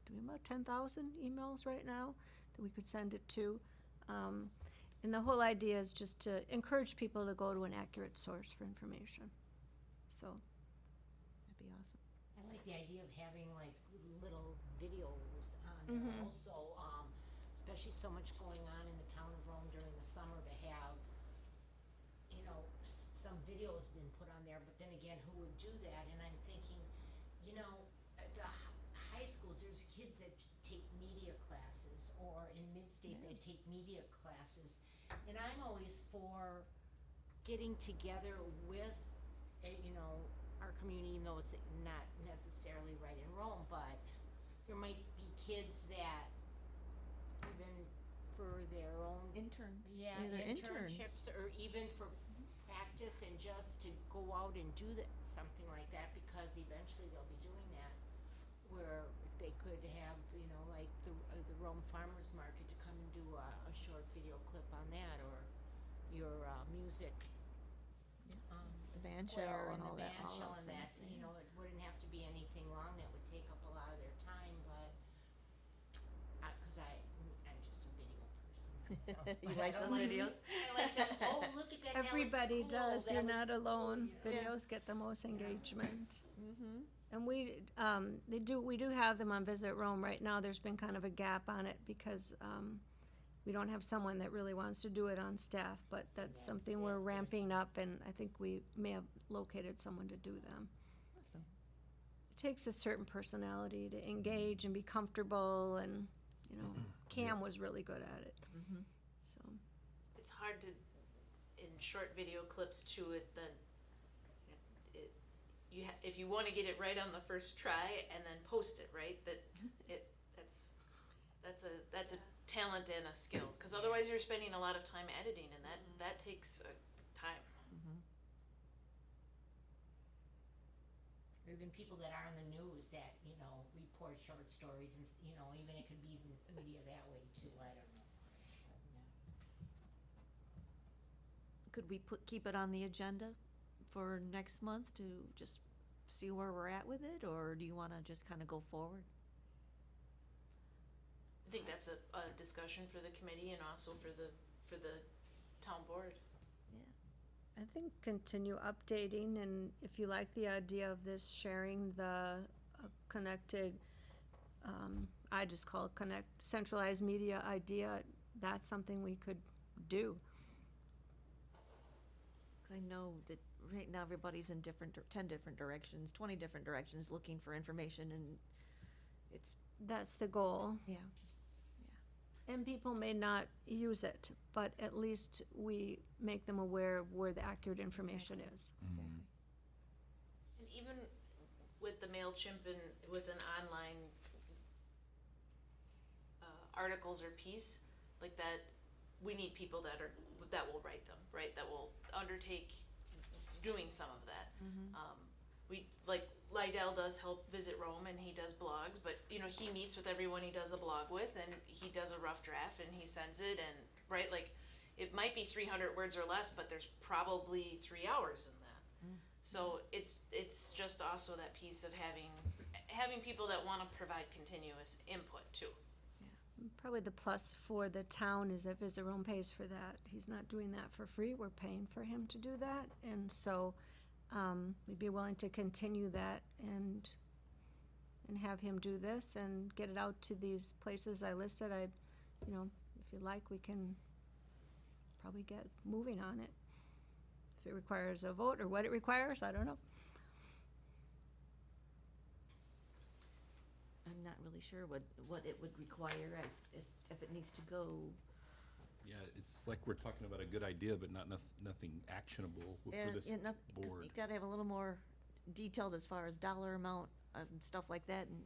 Speaker 5: do we have about 10,000 emails right now that we could send it to. And the whole idea is just to encourage people to go to an accurate source for information. So,
Speaker 1: That'd be awesome.
Speaker 3: I like the idea of having like little videos on there also, especially so much going on in the town of Rome during the summer to have, you know, some videos been put on there, but then again, who would do that? And I'm thinking, you know, at the high schools, there's kids that take media classes, or in mid-state that take media classes. And I'm always for getting together with, you know, our community, even though it's not necessarily right in Rome, but there might be kids that even for their own
Speaker 1: Interns.
Speaker 3: yeah,
Speaker 1: They're interns.
Speaker 3: internships, or even for practice and just to go out and do that, something like that, because eventually they'll be doing that. Where if they could have, you know, like the Rome Farmers Market to come and do a short video clip on that, or your music.
Speaker 1: The band
Speaker 3: square
Speaker 1: shell and
Speaker 3: the
Speaker 1: all that,
Speaker 3: band
Speaker 1: all
Speaker 3: shell
Speaker 1: those
Speaker 3: and that,
Speaker 1: things,
Speaker 3: you know, it wouldn't have to be anything long that would take up a lot of their time, but, cause I'm just a video person myself.
Speaker 1: You
Speaker 3: but I
Speaker 1: like
Speaker 3: don't
Speaker 1: those videos?
Speaker 3: I like to, oh, look at that, that looks
Speaker 5: everybody
Speaker 3: cool,
Speaker 5: does,
Speaker 3: that
Speaker 5: you're
Speaker 3: looks
Speaker 5: not
Speaker 3: cool,
Speaker 5: alone.
Speaker 3: you know?
Speaker 5: Videos get the most engagement.
Speaker 1: Mm-hmm.
Speaker 5: And we do have them on Visit Rome. Right now, there's been kind of a gap on it because we don't have someone that really wants to do it on staff, but that's something we're ramping up, and I think we may have located someone to do them.
Speaker 1: Awesome.
Speaker 5: It takes a certain personality to engage and be comfortable, and, you know, Cam was really good at it. So,
Speaker 6: It's hard to, in short video clips to it, then if you want to get it right on the first try and then post it, right? That's a talent and a skill, because otherwise you're spending a lot of time editing, and that takes time.
Speaker 3: Or even people that are in the news that, you know, report short stories, and, you know, even it could be media that way too, I don't know. But, yeah.
Speaker 1: Could we keep it on the agenda for next month to just see where we're at with it, or do you wanna just kinda go forward?
Speaker 6: I think that's a discussion for the committee and also for the town board.
Speaker 5: I think continue updating, and if you like the idea of this sharing the connected, I just call it centralized media idea, that's something we could do.
Speaker 1: 'Cause I know that right now everybody's in 10 different directions, 20 different directions, looking for information, and it's,
Speaker 5: That's the goal.
Speaker 1: yeah.
Speaker 5: And people may not use it, but at least we make them aware of where the accurate information is.
Speaker 1: Exactly.
Speaker 6: And even with the MailChimp and with an online articles or piece like that, we need people that will write them, right? That will undertake doing some of that. We, like, Lydell does help Visit Rome, and he does blogs, but, you know, he meets with everyone he does a blog with, and he does a rough draft, and he sends it, and, right, like, it might be 300 words or less, but there's probably 3 hours in that. So it's just also that piece of having people that wanna provide continuous input too.
Speaker 5: Probably the plus for the town is that Visit Rome pays for that. He's not doing that for free, we're paying for him to do that, and so we'd be willing to continue that and have him do this and get it out to these places I listed. You know, if you like, we can probably get moving on it. If it requires a vote or what it requires, I don't know.
Speaker 1: I'm not really sure what it would require, if it needs to go.
Speaker 4: Yeah, it's like we're talking about a good idea, but nothing actionable for this board.
Speaker 1: You gotta have a little more detailed as far as dollar amount and stuff like that, and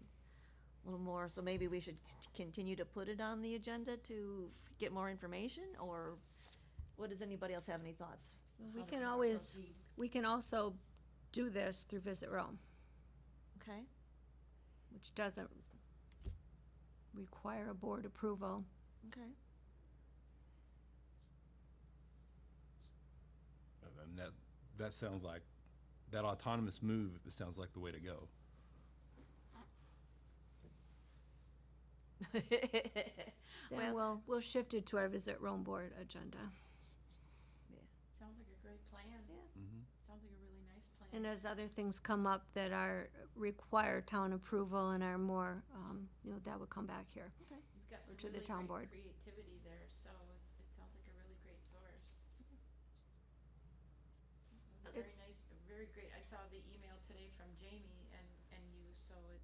Speaker 1: a little more, so maybe we should continue to put it on the agenda to get more information, or what, does anybody else have any thoughts?
Speaker 5: We
Speaker 1: How to
Speaker 5: can always,
Speaker 1: proceed?
Speaker 5: we can also do this through Visit Rome,
Speaker 1: Okay,
Speaker 5: which doesn't require a board approval.
Speaker 1: okay.
Speaker 4: And that sounds like, that autonomous move, it sounds like the way to go.
Speaker 5: Then we'll shift it to our Visit Rome Board agenda.
Speaker 2: Sounds like a great plan.
Speaker 1: Yeah.
Speaker 2: Sounds like a really nice plan.
Speaker 5: And as other things come up that require town approval and are more, that would come back here.
Speaker 2: You've got
Speaker 5: or
Speaker 2: some
Speaker 5: to the
Speaker 2: really
Speaker 5: town
Speaker 2: great
Speaker 5: board.
Speaker 2: creativity there, so it sounds like a really great source. It was a very
Speaker 1: It's-
Speaker 2: nice, very great. I saw the email today from Jamie and you, so it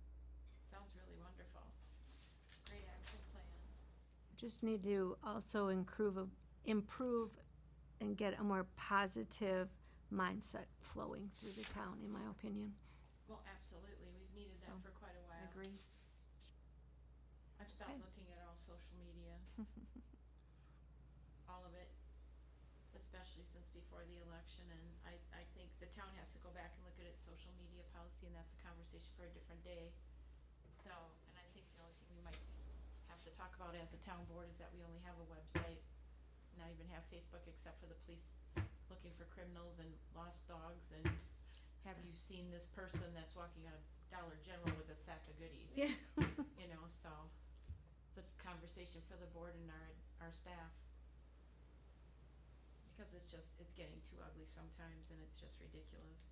Speaker 2: sounds really wonderful. Great action plan.
Speaker 5: Just need to also improve and get a more positive mindset flowing through the town, in my opinion.
Speaker 2: Well, absolutely. We've needed that
Speaker 5: So,
Speaker 2: for quite a while.
Speaker 1: I agree.
Speaker 2: I've stopped
Speaker 5: Okay.
Speaker 2: looking at all social media. All of it, especially since before the election, and I think the town has to go back and look at its social media policy, and that's a conversation for a different day. So, and I think the only thing we might have to talk about as a town board is that we only have a website, not even have Facebook except for the police looking for criminals and lost dogs, and have you seen this person that's walking out of Dollar General with a sack of goodies?
Speaker 1: Yeah.
Speaker 2: So it's a conversation for the board and our staff. Because it's getting too ugly sometimes and it's just ridiculous.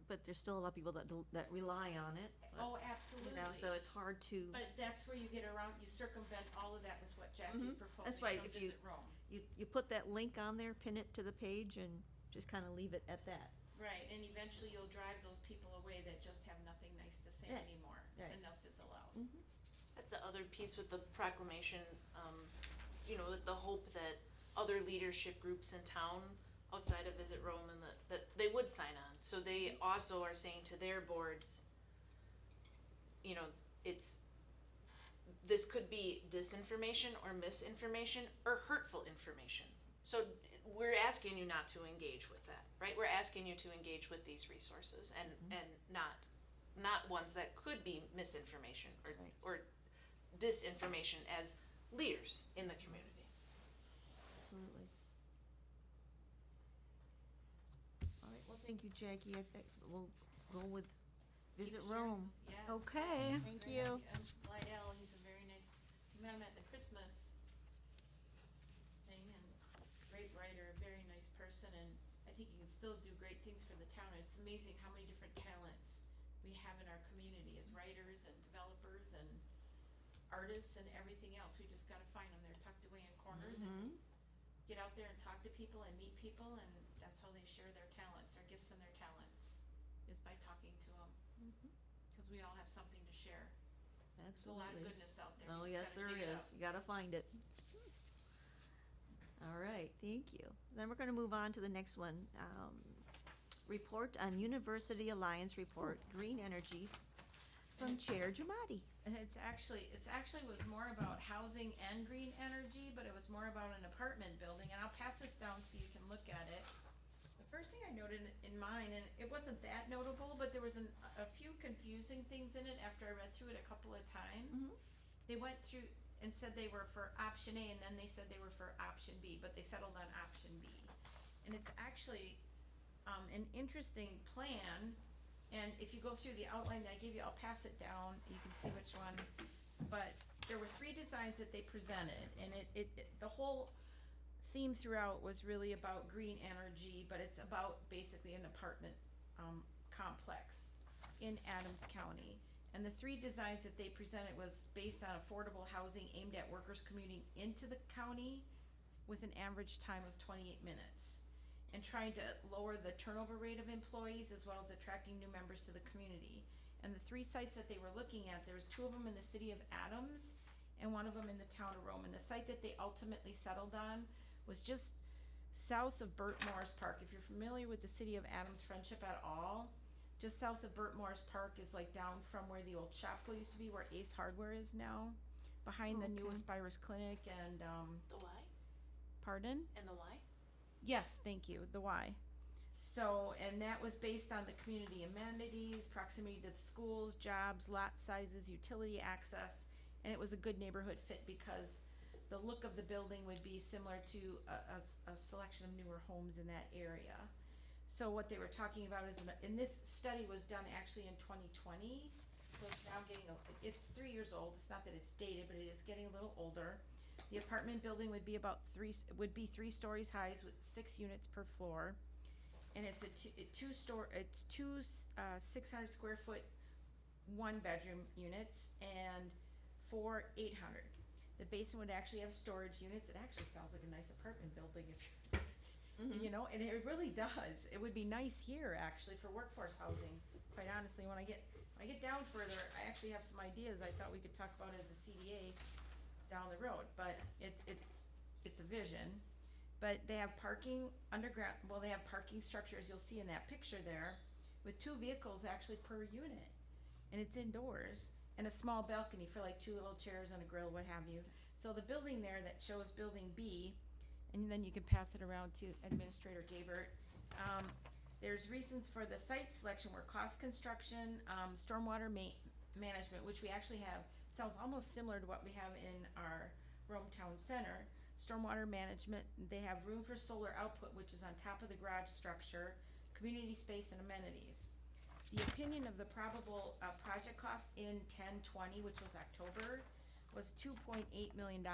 Speaker 1: But there's still a lot of people that rely on it. but,
Speaker 2: Oh, absolutely.
Speaker 1: So it's hard to,
Speaker 2: But that's where you get around, you circumvent all of that with what Jackie's proposing.
Speaker 1: That's why
Speaker 2: from
Speaker 1: if you-
Speaker 2: Visit Rome.
Speaker 1: you put that link on there, pin it to the page, and just kind of leave it at that.
Speaker 2: Right, and eventually you'll drive those people away that just have nothing nice to say
Speaker 1: Yeah,
Speaker 2: anymore,
Speaker 1: right.
Speaker 2: and they'll fizzle out.
Speaker 8: That's the other piece with the proclamation, with the hope that other leadership groups in town outside of Visit Rome and that they would sign on. So they also are saying to their boards, this could be disinformation or misinformation or hurtful information. So we're asking you not to engage with that, right? We're asking you to engage with these resources and not ones that could be misinformation
Speaker 1: Right.
Speaker 8: or disinformation as leaders in the community.
Speaker 1: Absolutely. All right, well, thank you, Jackie. We'll go with Visit
Speaker 2: Keep sharing
Speaker 1: Rome.
Speaker 2: those- Yes.
Speaker 5: Okay.
Speaker 1: Thank
Speaker 2: Great
Speaker 1: you.
Speaker 2: idea. Lydell, he's a very nice, we met him at the Christmas thing, and great writer, very nice person, and I think he can still do great things for the town. It's amazing how many different talents we have in our community as writers and developers and artists and everything else. We just gotta find them. They're tucked away in corners and get out there and talk to people and meet people, and that's how they share their talents, their gifts and their talents, is by talking to them. Cause we all have something to share. There's a lot of
Speaker 1: Absolutely.
Speaker 2: goodness out there.
Speaker 1: Oh,
Speaker 2: We
Speaker 1: yes,
Speaker 2: just
Speaker 1: there
Speaker 2: gotta dig it
Speaker 1: is.
Speaker 2: up.
Speaker 1: You gotta find it. All right, thank you. Then we're gonna move on to the next one. Report on University Alliance Report, Green Energy, from Chair Jamadi.
Speaker 2: And it actually was more about housing and green energy, but it was more about an apartment building, and I'll pass this down so you can look at it. The first thing I noted in mine, and it wasn't that notable, but there was a few confusing things in it after I read through it a couple of times. They went through and said they were for option A, and then they said they were for option B, but they settled on option B. And it's actually, an interesting plan, and if you go through the outline that I gave you, I'll pass it down, you can see which one. But there were 3 designs that they presented, and the whole theme throughout was really about green energy, but it's about basically an apartment, complex in Adams County. And the 3 designs that they presented was based on affordable housing aimed at workers commuting into the county with an average time of 28 minutes. And trying to lower the turnover rate of employees as well as attracting new members to the community. And the 3 sites that they were looking at, there was 2 of them in the city of Adams and 1 of them in the town of Rome. And the site that they ultimately settled on was just south of Burt Morris Park. If you're familiar with the city of Adams Friendship at all, just south of Burt Morris Park is like down from where the old Shopko used to be, where Ace Hardware is now, behind the new
Speaker 5: Okay.
Speaker 2: Aspirus Clinic and,
Speaker 8: The why
Speaker 2: pardon?
Speaker 8: and the why?
Speaker 2: Yes, thank you, the why. So, and that was based on the community amenities, proximity to the schools, jobs, lot sizes, utility access, and it was a good neighborhood fit because the look of the building would be similar to a selection of newer homes in that area. So what they were talking about is, and this study was done actually in 2020, so it's now it's 3 years old. It's not that it's dated, but it is getting a little older. The apartment building would be would be 3 stories high with 6 units per floor. And it's it's two 600 square foot 1-bedroom units and 4 800. The basement would actually have storage units. It actually sounds like a nice apartment building if you know, and it really does. It would be nice here actually for workforce housing. Quite honestly, when I get down further, I actually have some ideas I thought we could talk about as a CDA down the road, but it's a vision. But they have parking underground, well, they have parking structures, you'll see in that picture there, with 2 vehicles actually per unit. And it's indoors, and a small balcony for like 2 little chairs and a grill, what have you. So the building there that shows building B, and then you can pass it around to Administrator Gabert. There's reasons for the site selection were cost construction, stormwater management, which we actually have, sounds almost similar to what we have in our Rome Town Center. Stormwater management, they have room for solar output, which is on top of the garage structure, community space and amenities. The opinion of the probable project cost in 10/20, which was October, was $2.8 million.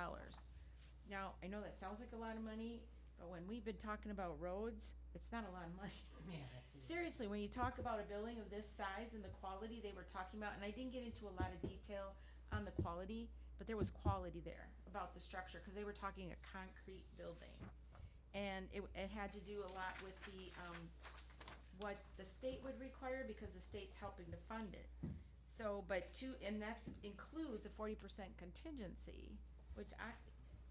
Speaker 2: Now, I know that sounds like a lot of money, but when we've been talking about roads, it's not a lot of money.
Speaker 3: Yeah, that's it.
Speaker 2: Seriously, when you talk about a building of this size and the quality they were talking about, and I didn't get into a lot of detail on the quality, but there was quality there about the structure, because they were talking a concrete building. And it had to do a lot with the, what the state would require, because the state's helping to fund it. So, and that includes a 40% contingency, which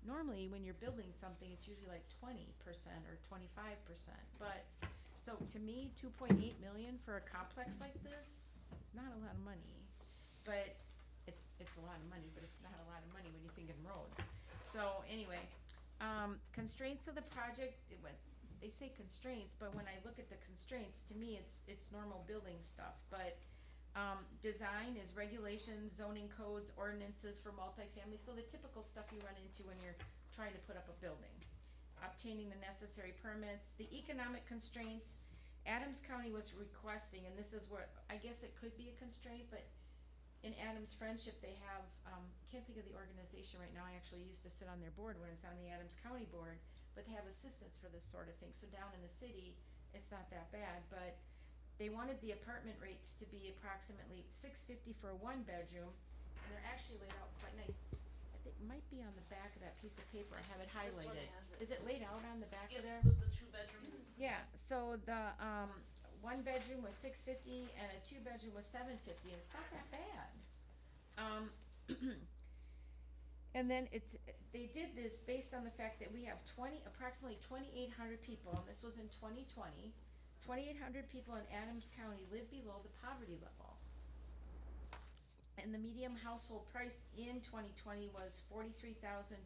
Speaker 2: normally when you're building something, it's usually like 20% or 25%. But, so to me, 2.8 million for a complex like this, it's not a lot of money. But it's a lot of money, but it's not a lot of money when you think in roads. So anyway, constraints of the project, they say constraints, but when I look at the constraints, to me, it's normal building stuff. But design is regulations, zoning codes, ordinances for multifamily, so the typical stuff you run into when you're trying to put up a building. Obtaining the necessary permits, the economic constraints, Adams County was requesting, and this is where, I guess it could be a constraint, but in Adams Friendship, they have, can't think of the organization right now, I actually used to sit on their board when I was on the Adams County board, but they have assistance for this sort of thing, so down in the city, it's not that bad, but they wanted the apartment rates to be approximately $650 for a 1-bedroom, and they're actually laid out quite nice. I think it might be on the back of that piece of paper, I have it
Speaker 6: This one
Speaker 2: highlighted.
Speaker 6: has it.
Speaker 2: Is it laid out on the back of there?
Speaker 6: The 2 bedrooms.
Speaker 2: Yeah, so the 1-bedroom was $650 and a 2-bedroom was $750, and it's not that bad. And then they did this based on the fact that we have approximately 2,800 people, and this was in 2020. 2,800 people in Adams County live below the poverty level. And the median household price in 2020 was $43,280.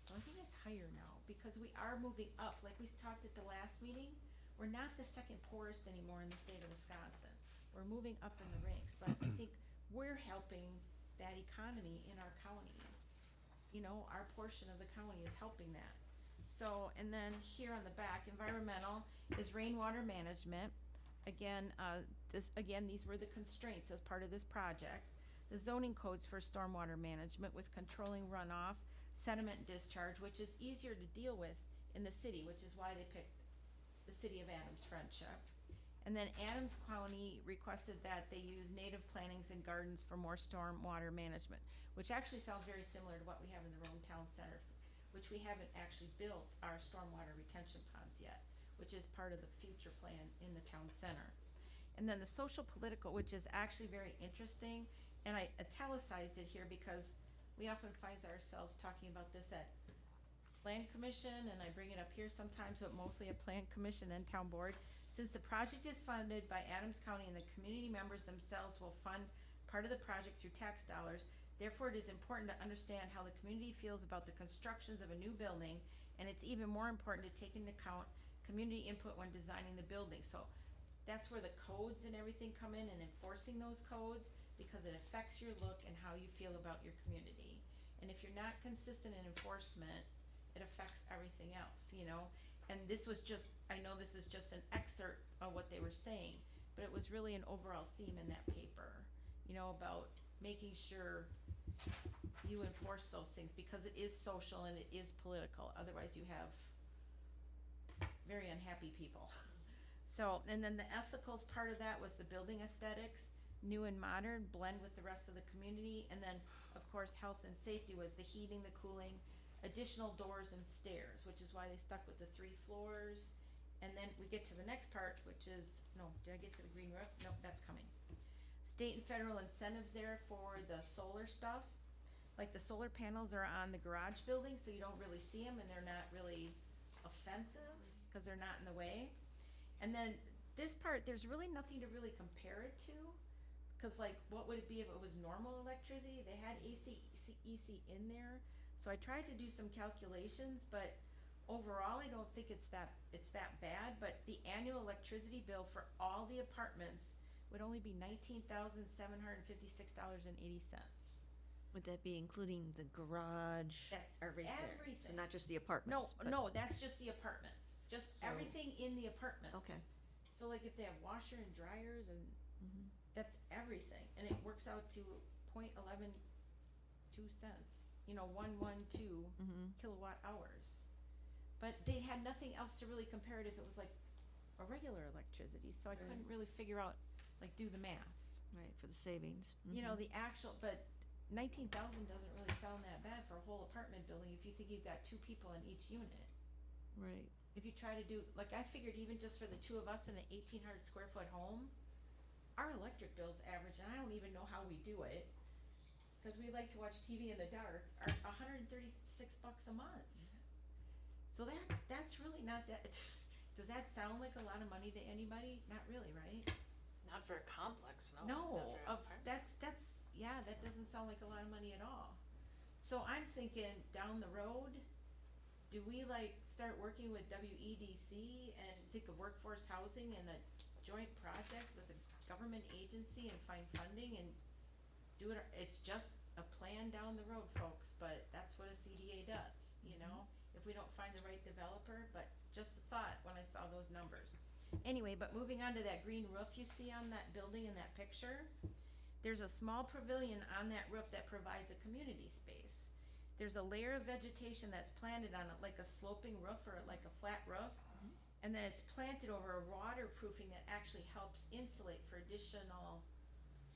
Speaker 2: So I think it's higher now, because we are moving up, like we talked at the last meeting. We're not the second poorest anymore in the state of Wisconsin. We're moving up in the ranks, but I think we're helping that economy in our county. You know, our portion of the county is helping that. So, and then here on the back, environmental is rainwater management. Again, these were the constraints as part of this project. The zoning codes for stormwater management with controlling runoff, sediment discharge, which is easier to deal with in the city, which is why they picked the city of Adams Friendship. And then Adams County requested that they use native plantings and gardens for more stormwater management, which actually sounds very similar to what we have in the Rome Town Center, which we haven't actually built our stormwater retention ponds yet, which is part of the future plan in the town center. And then the social political, which is actually very interesting, and I italicized it here because we often find ourselves talking about this at Plan Commission, and I bring it up here sometimes, but mostly at Plan Commission and Town Board. Since the project is funded by Adams County and the community members themselves will fund part of the project through tax dollars, therefore it is important to understand how the community feels about the constructions of a new building, and it's even more important to take into account community input when designing the building. So that's where the codes and everything come in, and enforcing those codes, because it affects your look and how you feel about your community. And if you're not consistent in enforcement, it affects everything else, you know? And this was just, I know this is just an excerpt of what they were saying, but it was really an overall theme in that paper, you know, about making sure you enforce those things, because it is social and it is political, otherwise you have very unhappy people. So, and then the ethicals part of that was the building aesthetics, new and modern, blend with the rest of the community, and then, of course, health and safety was the heating, the cooling, additional doors and stairs, which is why they stuck with the 3 floors. And then we get to the next part, which is, no, did I get to the green roof? Nope, that's coming. State and federal incentives there for the solar stuff. Like the solar panels are on the garage building, so you don't really see them, and they're not really offensive, because they're not in the way. And then this part, there's really nothing to really compare it to, because like, what would it be if it was normal electricity? They had EC in there, so I tried to do some calculations, but overall, I don't think it's that bad. But the annual electricity bill for all the apartments would only be $19,756.80.
Speaker 1: Would that be including the garage?
Speaker 2: That's
Speaker 1: everything. So
Speaker 2: everything.
Speaker 1: not just the apartments? but-
Speaker 2: No, that's just the apartments. Just
Speaker 1: So-
Speaker 2: everything in the apartments.
Speaker 1: Okay.
Speaker 2: So like if they have washer and dryers and that's everything, and it works out to 0.112 cents. 112 kilowatt hours. But they had nothing else to really compare it if it was like a regular electricity. So I couldn't really figure out, like, do the math.
Speaker 1: Right, for the savings.
Speaker 2: The actual, but 19,000 doesn't really sound that bad for a whole apartment building if you think you've got 2 people in each unit.
Speaker 1: Right.
Speaker 2: If you try to do, like, I figured even just for the 2 of us in an 1,800 square foot home, our electric bills average, and I don't even know how we do it, because we like to watch TV in the dark, are $136 a month. So that's really not that. Does that sound like a lot of money to anybody? Not really, right?
Speaker 8: Not for a complex, no.
Speaker 2: No,
Speaker 8: not for an apartment.
Speaker 2: that doesn't sound like a lot of money at all. So I'm thinking down the road, do we like start working with WEDC and think of workforce housing and a joint project with a government agency and find funding and do it? It's just a plan down the road, folks, but that's what a CDA does, if we don't find the right developer. But just a thought when I saw those numbers. Anyway, but moving on to that green roof you see on that building in that picture, there's a small pavilion on that roof that provides a community space. There's a layer of vegetation that's planted on it, like a sloping roof or like a flat roof, and then it's planted over a waterproofing that actually helps insulate for additional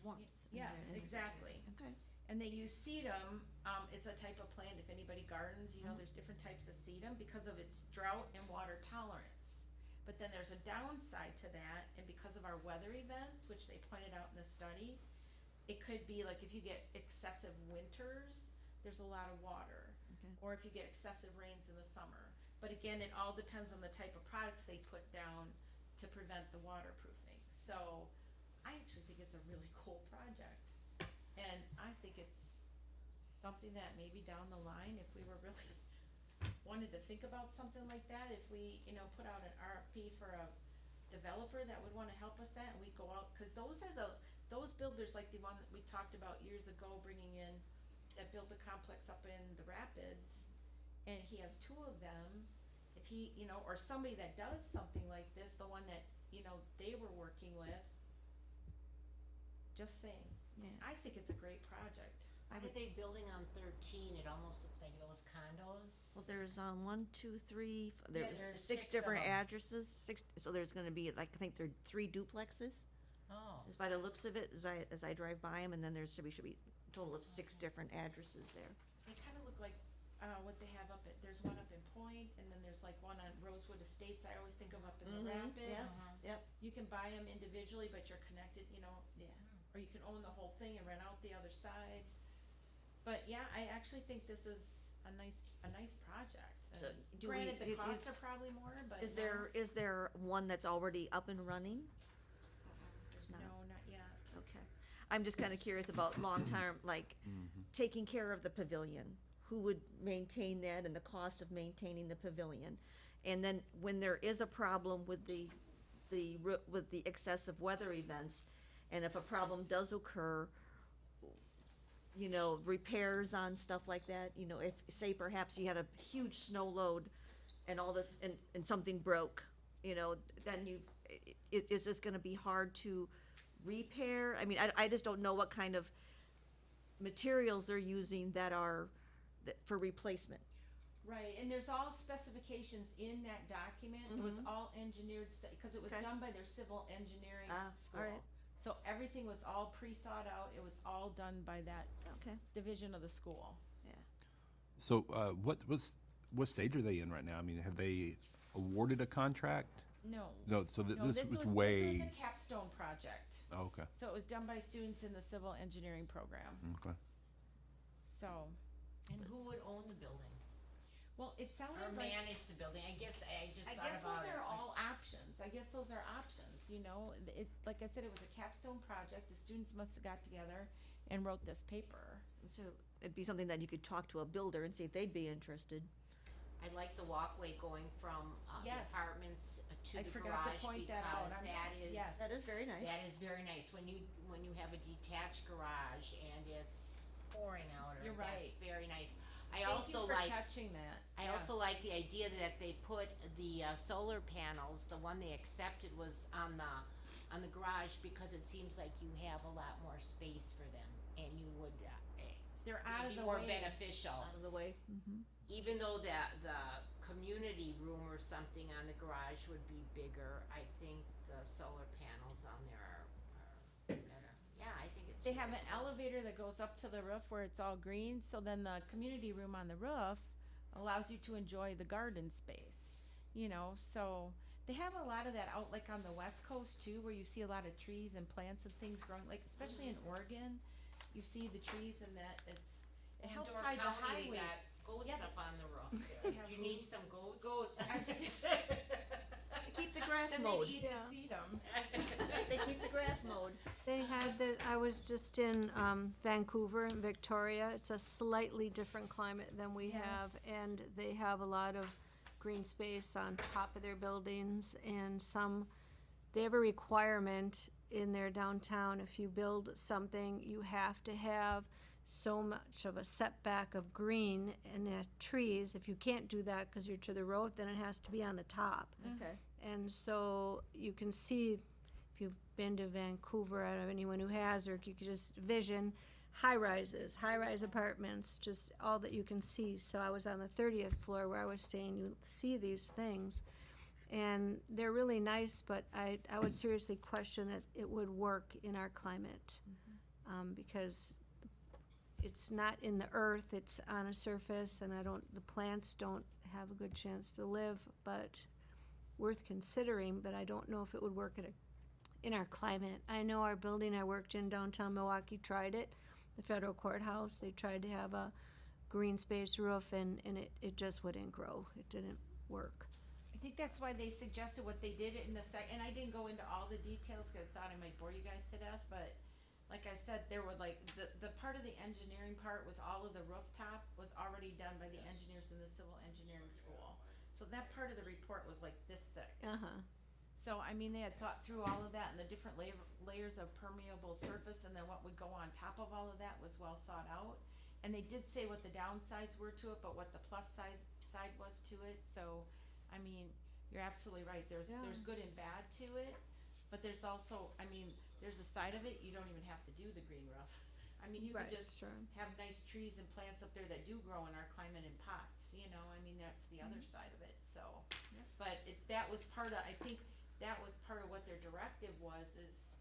Speaker 1: Warmth.
Speaker 2: Yes,
Speaker 1: Yeah.
Speaker 2: exactly.
Speaker 1: Okay.
Speaker 2: And they use sedum, it's a type of plant, if anybody gardens, there's different types of sedum because of its drought and water tolerance. But then there's a downside to that, and because of our weather events, which they pointed out in the study, it could be like if you get excessive winters, there's a lot of water.
Speaker 1: Okay.
Speaker 2: Or if you get excessive rains in the summer. But again, it all depends on the type of products they put down to prevent the waterproofing. So I actually think it's a really cool project. And I think it's something that maybe down the line, if we were really wanted to think about something like that, if we, put out an RFP for a developer that would wanna help us that, and we go out, cause those are those builders, like the one that we talked about years ago, bringing in, that built a complex up in the Rapids, and he has 2 of them. If he, or somebody that does something like this, the one that, they were working with, just saying.
Speaker 1: Yeah.
Speaker 2: I think it's a great project.
Speaker 3: What are they building on 13? It almost looks like those condos.
Speaker 1: Well, there's 1, 2, 3. There's
Speaker 3: there's
Speaker 1: 6
Speaker 3: 6 of
Speaker 1: different
Speaker 3: 'em.
Speaker 1: addresses. 6. So there's going to be I think there are 3 duplexes.
Speaker 3: Oh.
Speaker 1: Is by the looks of it, as I drive by them, and then there should be a total of 6 different addresses there.
Speaker 2: They kind of look like what they have there's one up in Point, and then there's like one on Rosewood Estates. I always think of up in the Rapids.
Speaker 1: Yes. Yep.
Speaker 2: You can buy them individually, but you're connected,
Speaker 1: Yeah.
Speaker 2: or you can own the whole thing and rent out the other side. But yeah, I actually think this is a nice project.
Speaker 1: So
Speaker 2: And
Speaker 1: do
Speaker 2: granted,
Speaker 1: we-
Speaker 2: the costs
Speaker 1: is-
Speaker 2: are probably more, but
Speaker 1: Is there one that's already up and running? There's not.
Speaker 2: no, not yet.
Speaker 1: Okay. I'm just kind of curious about long-term, like, taking care of the pavilion. Who would maintain that and the cost of maintaining the pavilion? And then when there is a problem with the excessive weather events, and if a problem does occur, you know, repairs on stuff like that, you know, if, say perhaps you had a huge snow load and all this, and something broke, you know, then it's just gonna be hard to repair. I mean, I just don't know what kind of materials they're using that are, for replacement.
Speaker 2: Right, and there's all specifications in that document. It was all engineered, because it was
Speaker 1: Okay.
Speaker 2: done by their civil engineering
Speaker 1: Ah,
Speaker 2: school.
Speaker 1: all right.
Speaker 2: So everything was all pre-thought out. It was all done by that
Speaker 1: Okay,
Speaker 2: division of the school.
Speaker 1: yeah.
Speaker 4: So, what stage are they in right now? I mean, have they awarded a contract?
Speaker 2: No.
Speaker 4: No, so
Speaker 2: No,
Speaker 4: this was way.
Speaker 2: This was a capstone project.
Speaker 4: Oh, okay,
Speaker 2: So it was done by students in the civil engineering program.
Speaker 4: okay.
Speaker 2: So,
Speaker 3: And who would own the building?
Speaker 2: well, it sounded
Speaker 3: Or
Speaker 2: like.
Speaker 3: manage the building? I guess I just
Speaker 2: I
Speaker 3: thought
Speaker 2: guess
Speaker 3: about
Speaker 2: those
Speaker 3: it.
Speaker 2: are all options. I guess those are options, you know, it, like I said, it was a capstone project. The students must have got together and wrote this paper.
Speaker 1: So it'd be something that you could talk to a builder and see if they'd be interested.
Speaker 3: I like the walkway going from, the
Speaker 2: Yes.
Speaker 3: apartments to
Speaker 2: I
Speaker 3: the
Speaker 2: forgot to
Speaker 3: garage
Speaker 2: point that out.
Speaker 3: because that is.
Speaker 2: yes.
Speaker 1: That is very nice.
Speaker 3: That is very nice, when you have a detached garage and it's pouring out,
Speaker 2: You're
Speaker 3: that's
Speaker 2: right.
Speaker 3: very nice. I
Speaker 2: Thank
Speaker 3: also
Speaker 2: you for
Speaker 3: like,
Speaker 2: catching that.
Speaker 3: I
Speaker 2: Yeah.
Speaker 3: also like the idea that they put the, solar panels, the one they accepted was on the garage, because it seems like you have a lot more space for them, and you would,
Speaker 2: They're out of
Speaker 3: be
Speaker 2: the
Speaker 3: more
Speaker 2: way.
Speaker 3: beneficial.
Speaker 1: Out of the way.
Speaker 3: Even though the community room or something on the garage would be bigger, I think the solar panels on there are better. Yeah, I think it's.
Speaker 2: They have an
Speaker 3: really-
Speaker 2: elevator that goes up to the roof where it's all green, so then the community room on the roof allows you to enjoy the garden space. You know, so they have a lot of that out like on the west coast too, where you see a lot of trees and plants and things growing, like especially in Oregon. You see the trees and that it helps
Speaker 3: Indoor
Speaker 2: hide the
Speaker 3: county, we
Speaker 2: highways.
Speaker 3: got goats
Speaker 2: Yeah,
Speaker 3: up on the roof.
Speaker 2: They
Speaker 3: Do
Speaker 2: have
Speaker 3: you need
Speaker 2: goats.
Speaker 3: some goats?
Speaker 2: Goats. I've seen-
Speaker 1: Keep the grass
Speaker 2: And
Speaker 1: mowed.
Speaker 2: they eat the sedum.
Speaker 1: They keep the grass mowed.
Speaker 5: They had I was just in Vancouver in Victoria. It's a slightly different climate than we have,
Speaker 2: Yes.
Speaker 5: and they have a lot of green space on top of their buildings, and they have a requirement in their downtown, if you build something, you have to have so much of a setback of green and trees. If you can't do that because you're to the road, then it has to be on the top.
Speaker 1: Okay.
Speaker 5: And so you can see, if you've been to Vancouver, I don't know anyone who has, or you could just vision high-rises, high-rise apartments, just all that you can see. So I was on the 30th floor where I was staying, you see these things. And they're really nice, but I would seriously question that it would work in our climate. Because it's not in the earth, it's on a surface, and the plants don't have a good chance to live, but worth considering, but I don't know if it would work in our climate. I know our building I worked in downtown Milwaukee tried it, the federal courthouse, they tried to have a green space roof, and it just wouldn't grow, it didn't work.
Speaker 2: I think that's why they suggested what they did in and I didn't go into all the details because I thought I might bore you guys to death, but like I said, there were like, the part of the engineering part with all of the rooftop was already done by the engineers in the civil engineering school. So that part of the report was like this thick.
Speaker 5: Uh-huh.
Speaker 2: So, I mean, they had thought through all of that and the different layers of permeable surface and then what would go on top of all of that was well thought out. And they did say what the downsides were to it, but what the plus side was to it, so, I mean, you're absolutely right, there's good and bad to it, but there's also, I mean, there's a side of it, you don't even have to do the green roof. I mean, you could
Speaker 5: Right,
Speaker 2: just
Speaker 5: sure.
Speaker 2: have nice trees and plants up there that do grow in our climate in pots, you know, I mean, that's the other side of it, so. But that was part of, I think, that was part of what their directive was, is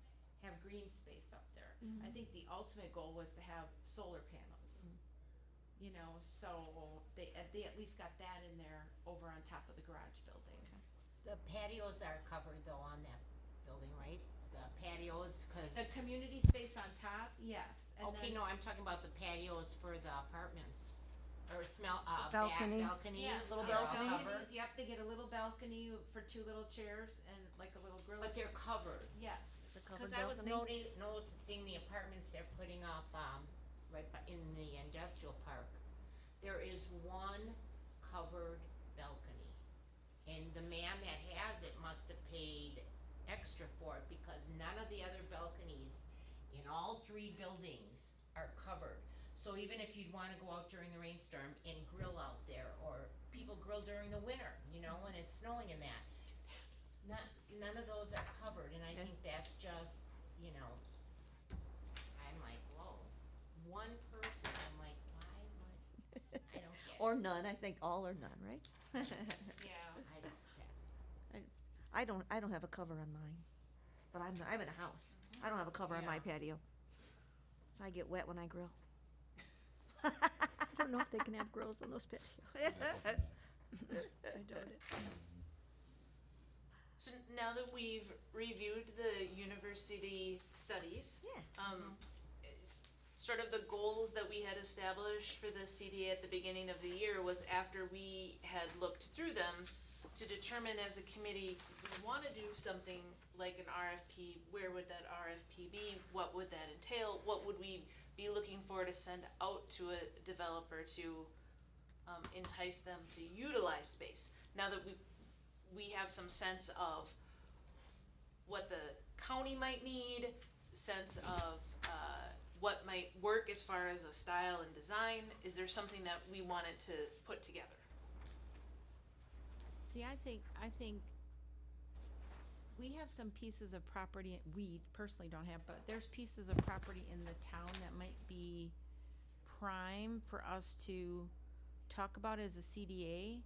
Speaker 2: have green space up there. I think the ultimate goal was to have solar panels. You know, so they at least got that in there over on top of the garage building.
Speaker 3: The patios are covered though on that building, right? The patios, cause.
Speaker 2: The community space on top, yes, and
Speaker 3: Okay,
Speaker 2: then,
Speaker 3: no, I'm talking about the patios for the apartments, or
Speaker 5: Balconies.
Speaker 3: balconies.
Speaker 2: yes,
Speaker 1: Little
Speaker 3: they're all
Speaker 1: balconies.
Speaker 3: covered,
Speaker 2: Yep, they get a little balcony for 2 little chairs and like a little grill.
Speaker 3: But they're covered.
Speaker 2: Yes,
Speaker 1: It's a covered
Speaker 3: Cause I was
Speaker 1: balcony.
Speaker 3: noticing the apartments they're putting up, right in the industrial park. There is one covered balcony. And the man that has it must have paid extra for it because none of the other balconies in all 3 buildings are covered. So even if you'd wanna go out during the rainstorm and grill out there, or people grill during the winter, you know, when it's snowing and that. None of those are covered, and I
Speaker 1: Okay.
Speaker 3: think that's just, you know, I'm like, whoa, one person, I'm like, why would, I don't get it.
Speaker 1: Or none, I think all or none, right?
Speaker 2: Yeah.
Speaker 3: I don't get it.
Speaker 1: I don't have a cover on mine, but I'm in a house. I don't have a cover on my
Speaker 3: Yeah.
Speaker 1: patio. So I get wet when I grill.
Speaker 5: I don't know if they can have grills on those patios. I doubt it.
Speaker 8: So now that we've reviewed the university studies,
Speaker 1: Yeah.
Speaker 8: sort of the goals that we had established for the CDA at the beginning of the year was after we had looked through them to determine as a committee, if we wanna do something like an RFP, where would that RFP be? What would that entail? What would we be looking for to send out to a developer to entice them to utilize space? Now that we have some sense of what the county might need, sense of what might work as far as a style and design, is there something that we wanted to put together?
Speaker 2: See, I think we have some pieces of property, we personally don't have, but there's pieces of property in the town that might be prime for us to talk about as a CDA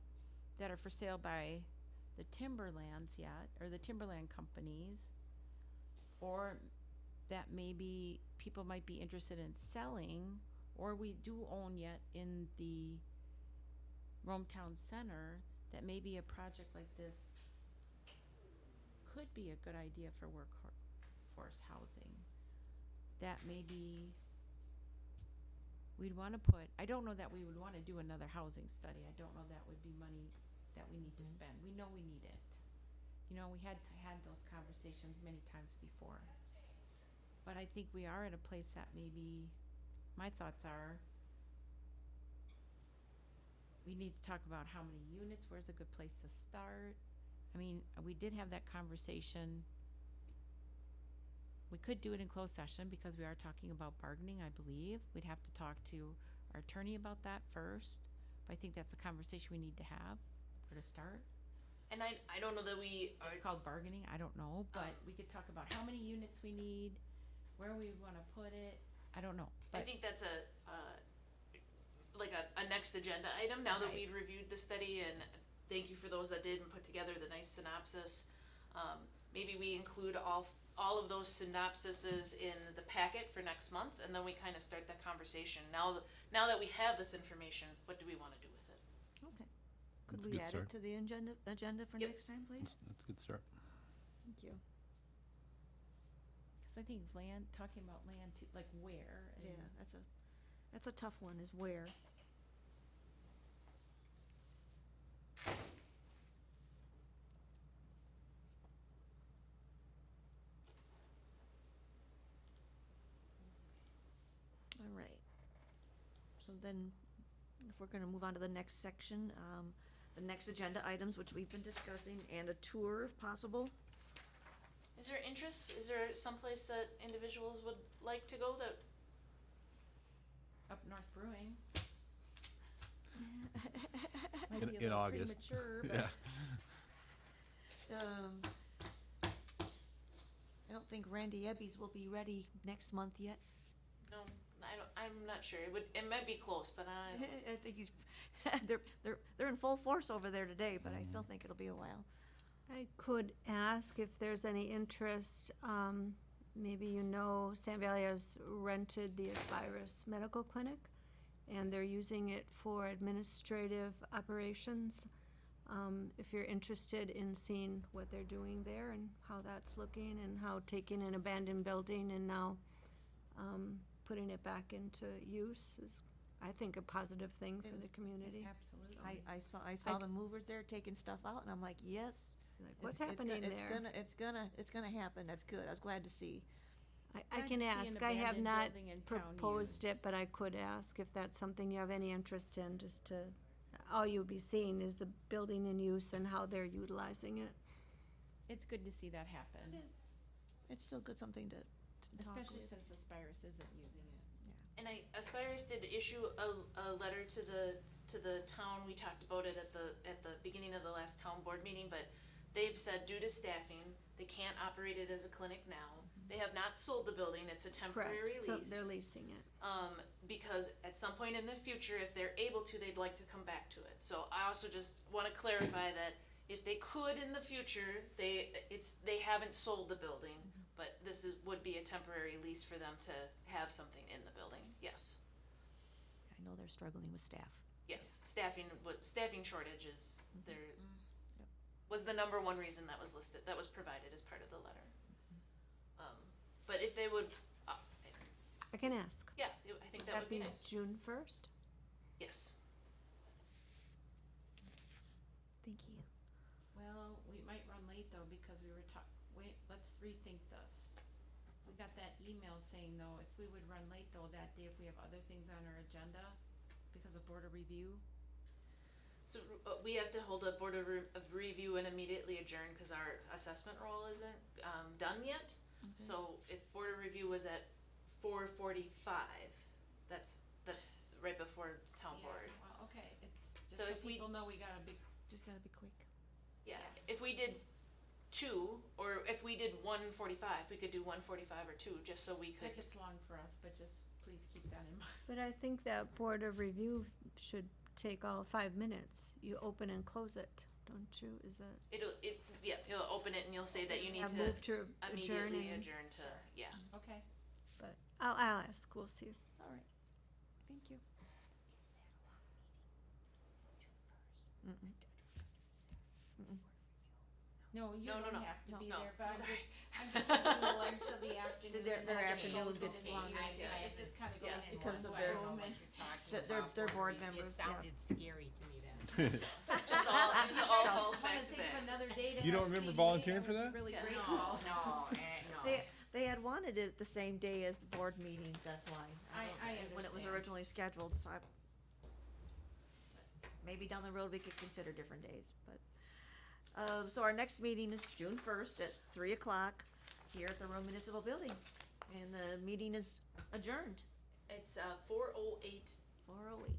Speaker 2: that are for sale by the timberlands yet, or the timberland companies, or that maybe people might be interested in selling, or we do own yet in the Rome Town Center, that maybe a project like this could be a good idea for workforce housing. That maybe we'd wanna put, I don't know that we would wanna do another housing study, I don't know that would be money that we need to spend, we know we need it. You know, we had those conversations many times before. But I think we are at a place that maybe, my thoughts are, we need to talk about how many units, where's a good place to start. I mean, we did have that conversation. We could do it in closed session because we are talking about bargaining, I believe. We'd have to talk to our attorney about that first. But I think that's a conversation we need to have, where to start.
Speaker 8: And I don't know that we are,
Speaker 2: It's called bargaining, I don't know, but we could talk about how many units we need, where we wanna put it, I don't know,
Speaker 8: I
Speaker 2: but
Speaker 8: think that's like a next agenda item, now that
Speaker 2: Right.
Speaker 8: we've reviewed the study, and thank you for those that did and put together the nice synopsis. Maybe we include all of those synopsises in the packet for next month, and then we kinda start that conversation. Now that we have this information, what do we wanna do with it?
Speaker 1: Okay. Could
Speaker 4: That's a
Speaker 1: we
Speaker 4: good
Speaker 1: add
Speaker 4: start.
Speaker 1: it to the agenda for
Speaker 8: Yep.
Speaker 1: next time, please?
Speaker 4: That's a good start.
Speaker 1: Thank you.
Speaker 2: cause I think talking about land too, like where and
Speaker 1: Yeah, that's a tough one, is where. All right. So then, if we're gonna move on to the next section, the next agenda items, which we've been discussing, and a tour if possible.
Speaker 8: Is there interest, is there someplace that individuals would like to go that,
Speaker 2: up North Brewing.
Speaker 1: Might
Speaker 4: In-
Speaker 1: be a
Speaker 4: in
Speaker 1: little
Speaker 4: August.
Speaker 1: premature,
Speaker 4: Yeah.
Speaker 1: I don't think Randy Ebby's will be ready next month yet.
Speaker 8: no, I'm not sure, it might be close, but
Speaker 1: I think he's, they're in full force over there today, but I still think it'll be a while.
Speaker 5: I could ask if there's any interest, maybe you know, Sand Valley has rented the Aspirus Medical Clinic, and they're using it for administrative operations. If you're interested in seeing what they're doing there and how that's looking, and how taking an abandoned building and now, putting it back into use is, I think, a positive thing for
Speaker 1: It
Speaker 5: the
Speaker 1: is.
Speaker 5: community.
Speaker 2: Absolutely.
Speaker 1: I saw the movers there taking stuff out, and I'm like, yes.
Speaker 5: Like, what's
Speaker 1: it's
Speaker 5: happening
Speaker 1: go-
Speaker 5: there?
Speaker 1: It's gonna happen, that's good, I was glad to see.
Speaker 5: I
Speaker 2: Glad
Speaker 5: can
Speaker 2: to see an
Speaker 5: ask, I have
Speaker 2: abandoned
Speaker 5: not
Speaker 2: building in town
Speaker 5: proposed
Speaker 2: used.
Speaker 5: it, but I could ask if that's something you have any interest in, just to, all you'll be seeing is the building in use and how they're utilizing it.
Speaker 2: It's good to see that happen,
Speaker 1: Yeah. It's still good, something to talk
Speaker 2: especially
Speaker 1: with.
Speaker 2: since Aspirus isn't using it.
Speaker 8: And Aspires did issue a letter to the town. We talked about it at the beginning of the last town board meeting, but they've said due to staffing, they can't operate it as a clinic now. They have not sold the building. It's a temporary
Speaker 5: Correct, so
Speaker 8: lease.
Speaker 5: they're leasing it.
Speaker 8: Because at some point in the future, if they're able to, they'd like to come back to it. So I also just want to clarify that if they could in the future, they haven't sold the building, but would be a temporary lease for them to have something in the building. Yes.
Speaker 1: I know they're struggling with staff.
Speaker 8: Yes, staffing shortage is was the number one reason that was listed, that was provided as part of the letter. But if they would,
Speaker 5: I can ask.
Speaker 8: yeah, I think that would be nice.
Speaker 5: June 1st?
Speaker 8: Yes.
Speaker 1: Thank you.
Speaker 2: Well, we might run late though, because we were wait, let's rethink this. We got that email saying though, if we would run late though that day, if we have other things on our agenda because of board of review.
Speaker 8: So we have to hold a board of review and immediately adjourn because our assessment role isn't done yet. So if board of review was at 4:45, that's right before town board.
Speaker 2: Well, okay, it's just
Speaker 8: So
Speaker 2: so
Speaker 8: if we-
Speaker 2: people know we got a big,
Speaker 1: Just gotta be quick.
Speaker 8: Yeah, if we did 2, or if we did 1:45, we could do 1:45 or 2, just so we could.
Speaker 2: that gets long for us, but just please keep that in mind.
Speaker 5: But I think that board of review should take all 5 minutes. You open and close it, don't you? Is that?
Speaker 8: You'll open it and you'll say that you need
Speaker 5: I
Speaker 8: to
Speaker 5: move to adjourn
Speaker 8: immediately
Speaker 5: and,
Speaker 8: adjourn to, yeah.
Speaker 2: Okay.
Speaker 5: but I'll ask, we'll see.
Speaker 1: All right. Thank you.
Speaker 2: No, you
Speaker 8: No,
Speaker 2: don't
Speaker 8: no,
Speaker 2: have to be
Speaker 8: no,
Speaker 2: there, but I'm
Speaker 8: sorry.
Speaker 2: just thinking the length of the afternoon.
Speaker 1: Their
Speaker 2: and having
Speaker 1: afternoon
Speaker 2: those
Speaker 1: gets
Speaker 2: days,
Speaker 1: longer.
Speaker 2: It just kinda goes
Speaker 8: Yeah.
Speaker 1: Because of
Speaker 2: one
Speaker 1: their-
Speaker 2: room
Speaker 3: What
Speaker 2: and-
Speaker 3: you're talking
Speaker 1: They're
Speaker 3: about,
Speaker 1: board
Speaker 3: It
Speaker 1: members, yeah.
Speaker 3: sounded scary to me then.
Speaker 8: Just all falls
Speaker 2: I'm
Speaker 8: back
Speaker 2: gonna
Speaker 8: to
Speaker 2: think of
Speaker 8: back.
Speaker 2: another day to
Speaker 4: You don't
Speaker 2: have
Speaker 4: remember
Speaker 2: CDA,
Speaker 4: volunteering for
Speaker 2: I would
Speaker 4: that?
Speaker 2: be really
Speaker 8: Yeah.
Speaker 2: grateful.
Speaker 3: No.
Speaker 1: They had wanted it the same day as the board meetings, that's why.
Speaker 2: I
Speaker 1: When it was
Speaker 2: understand.
Speaker 1: originally scheduled, so maybe down the road we could consider different days, but. So our next meeting is June 1st at 3 o'clock here at the Rome Municipal Building. And the meeting is adjourned,
Speaker 8: It's 4:08.
Speaker 1: 4:08.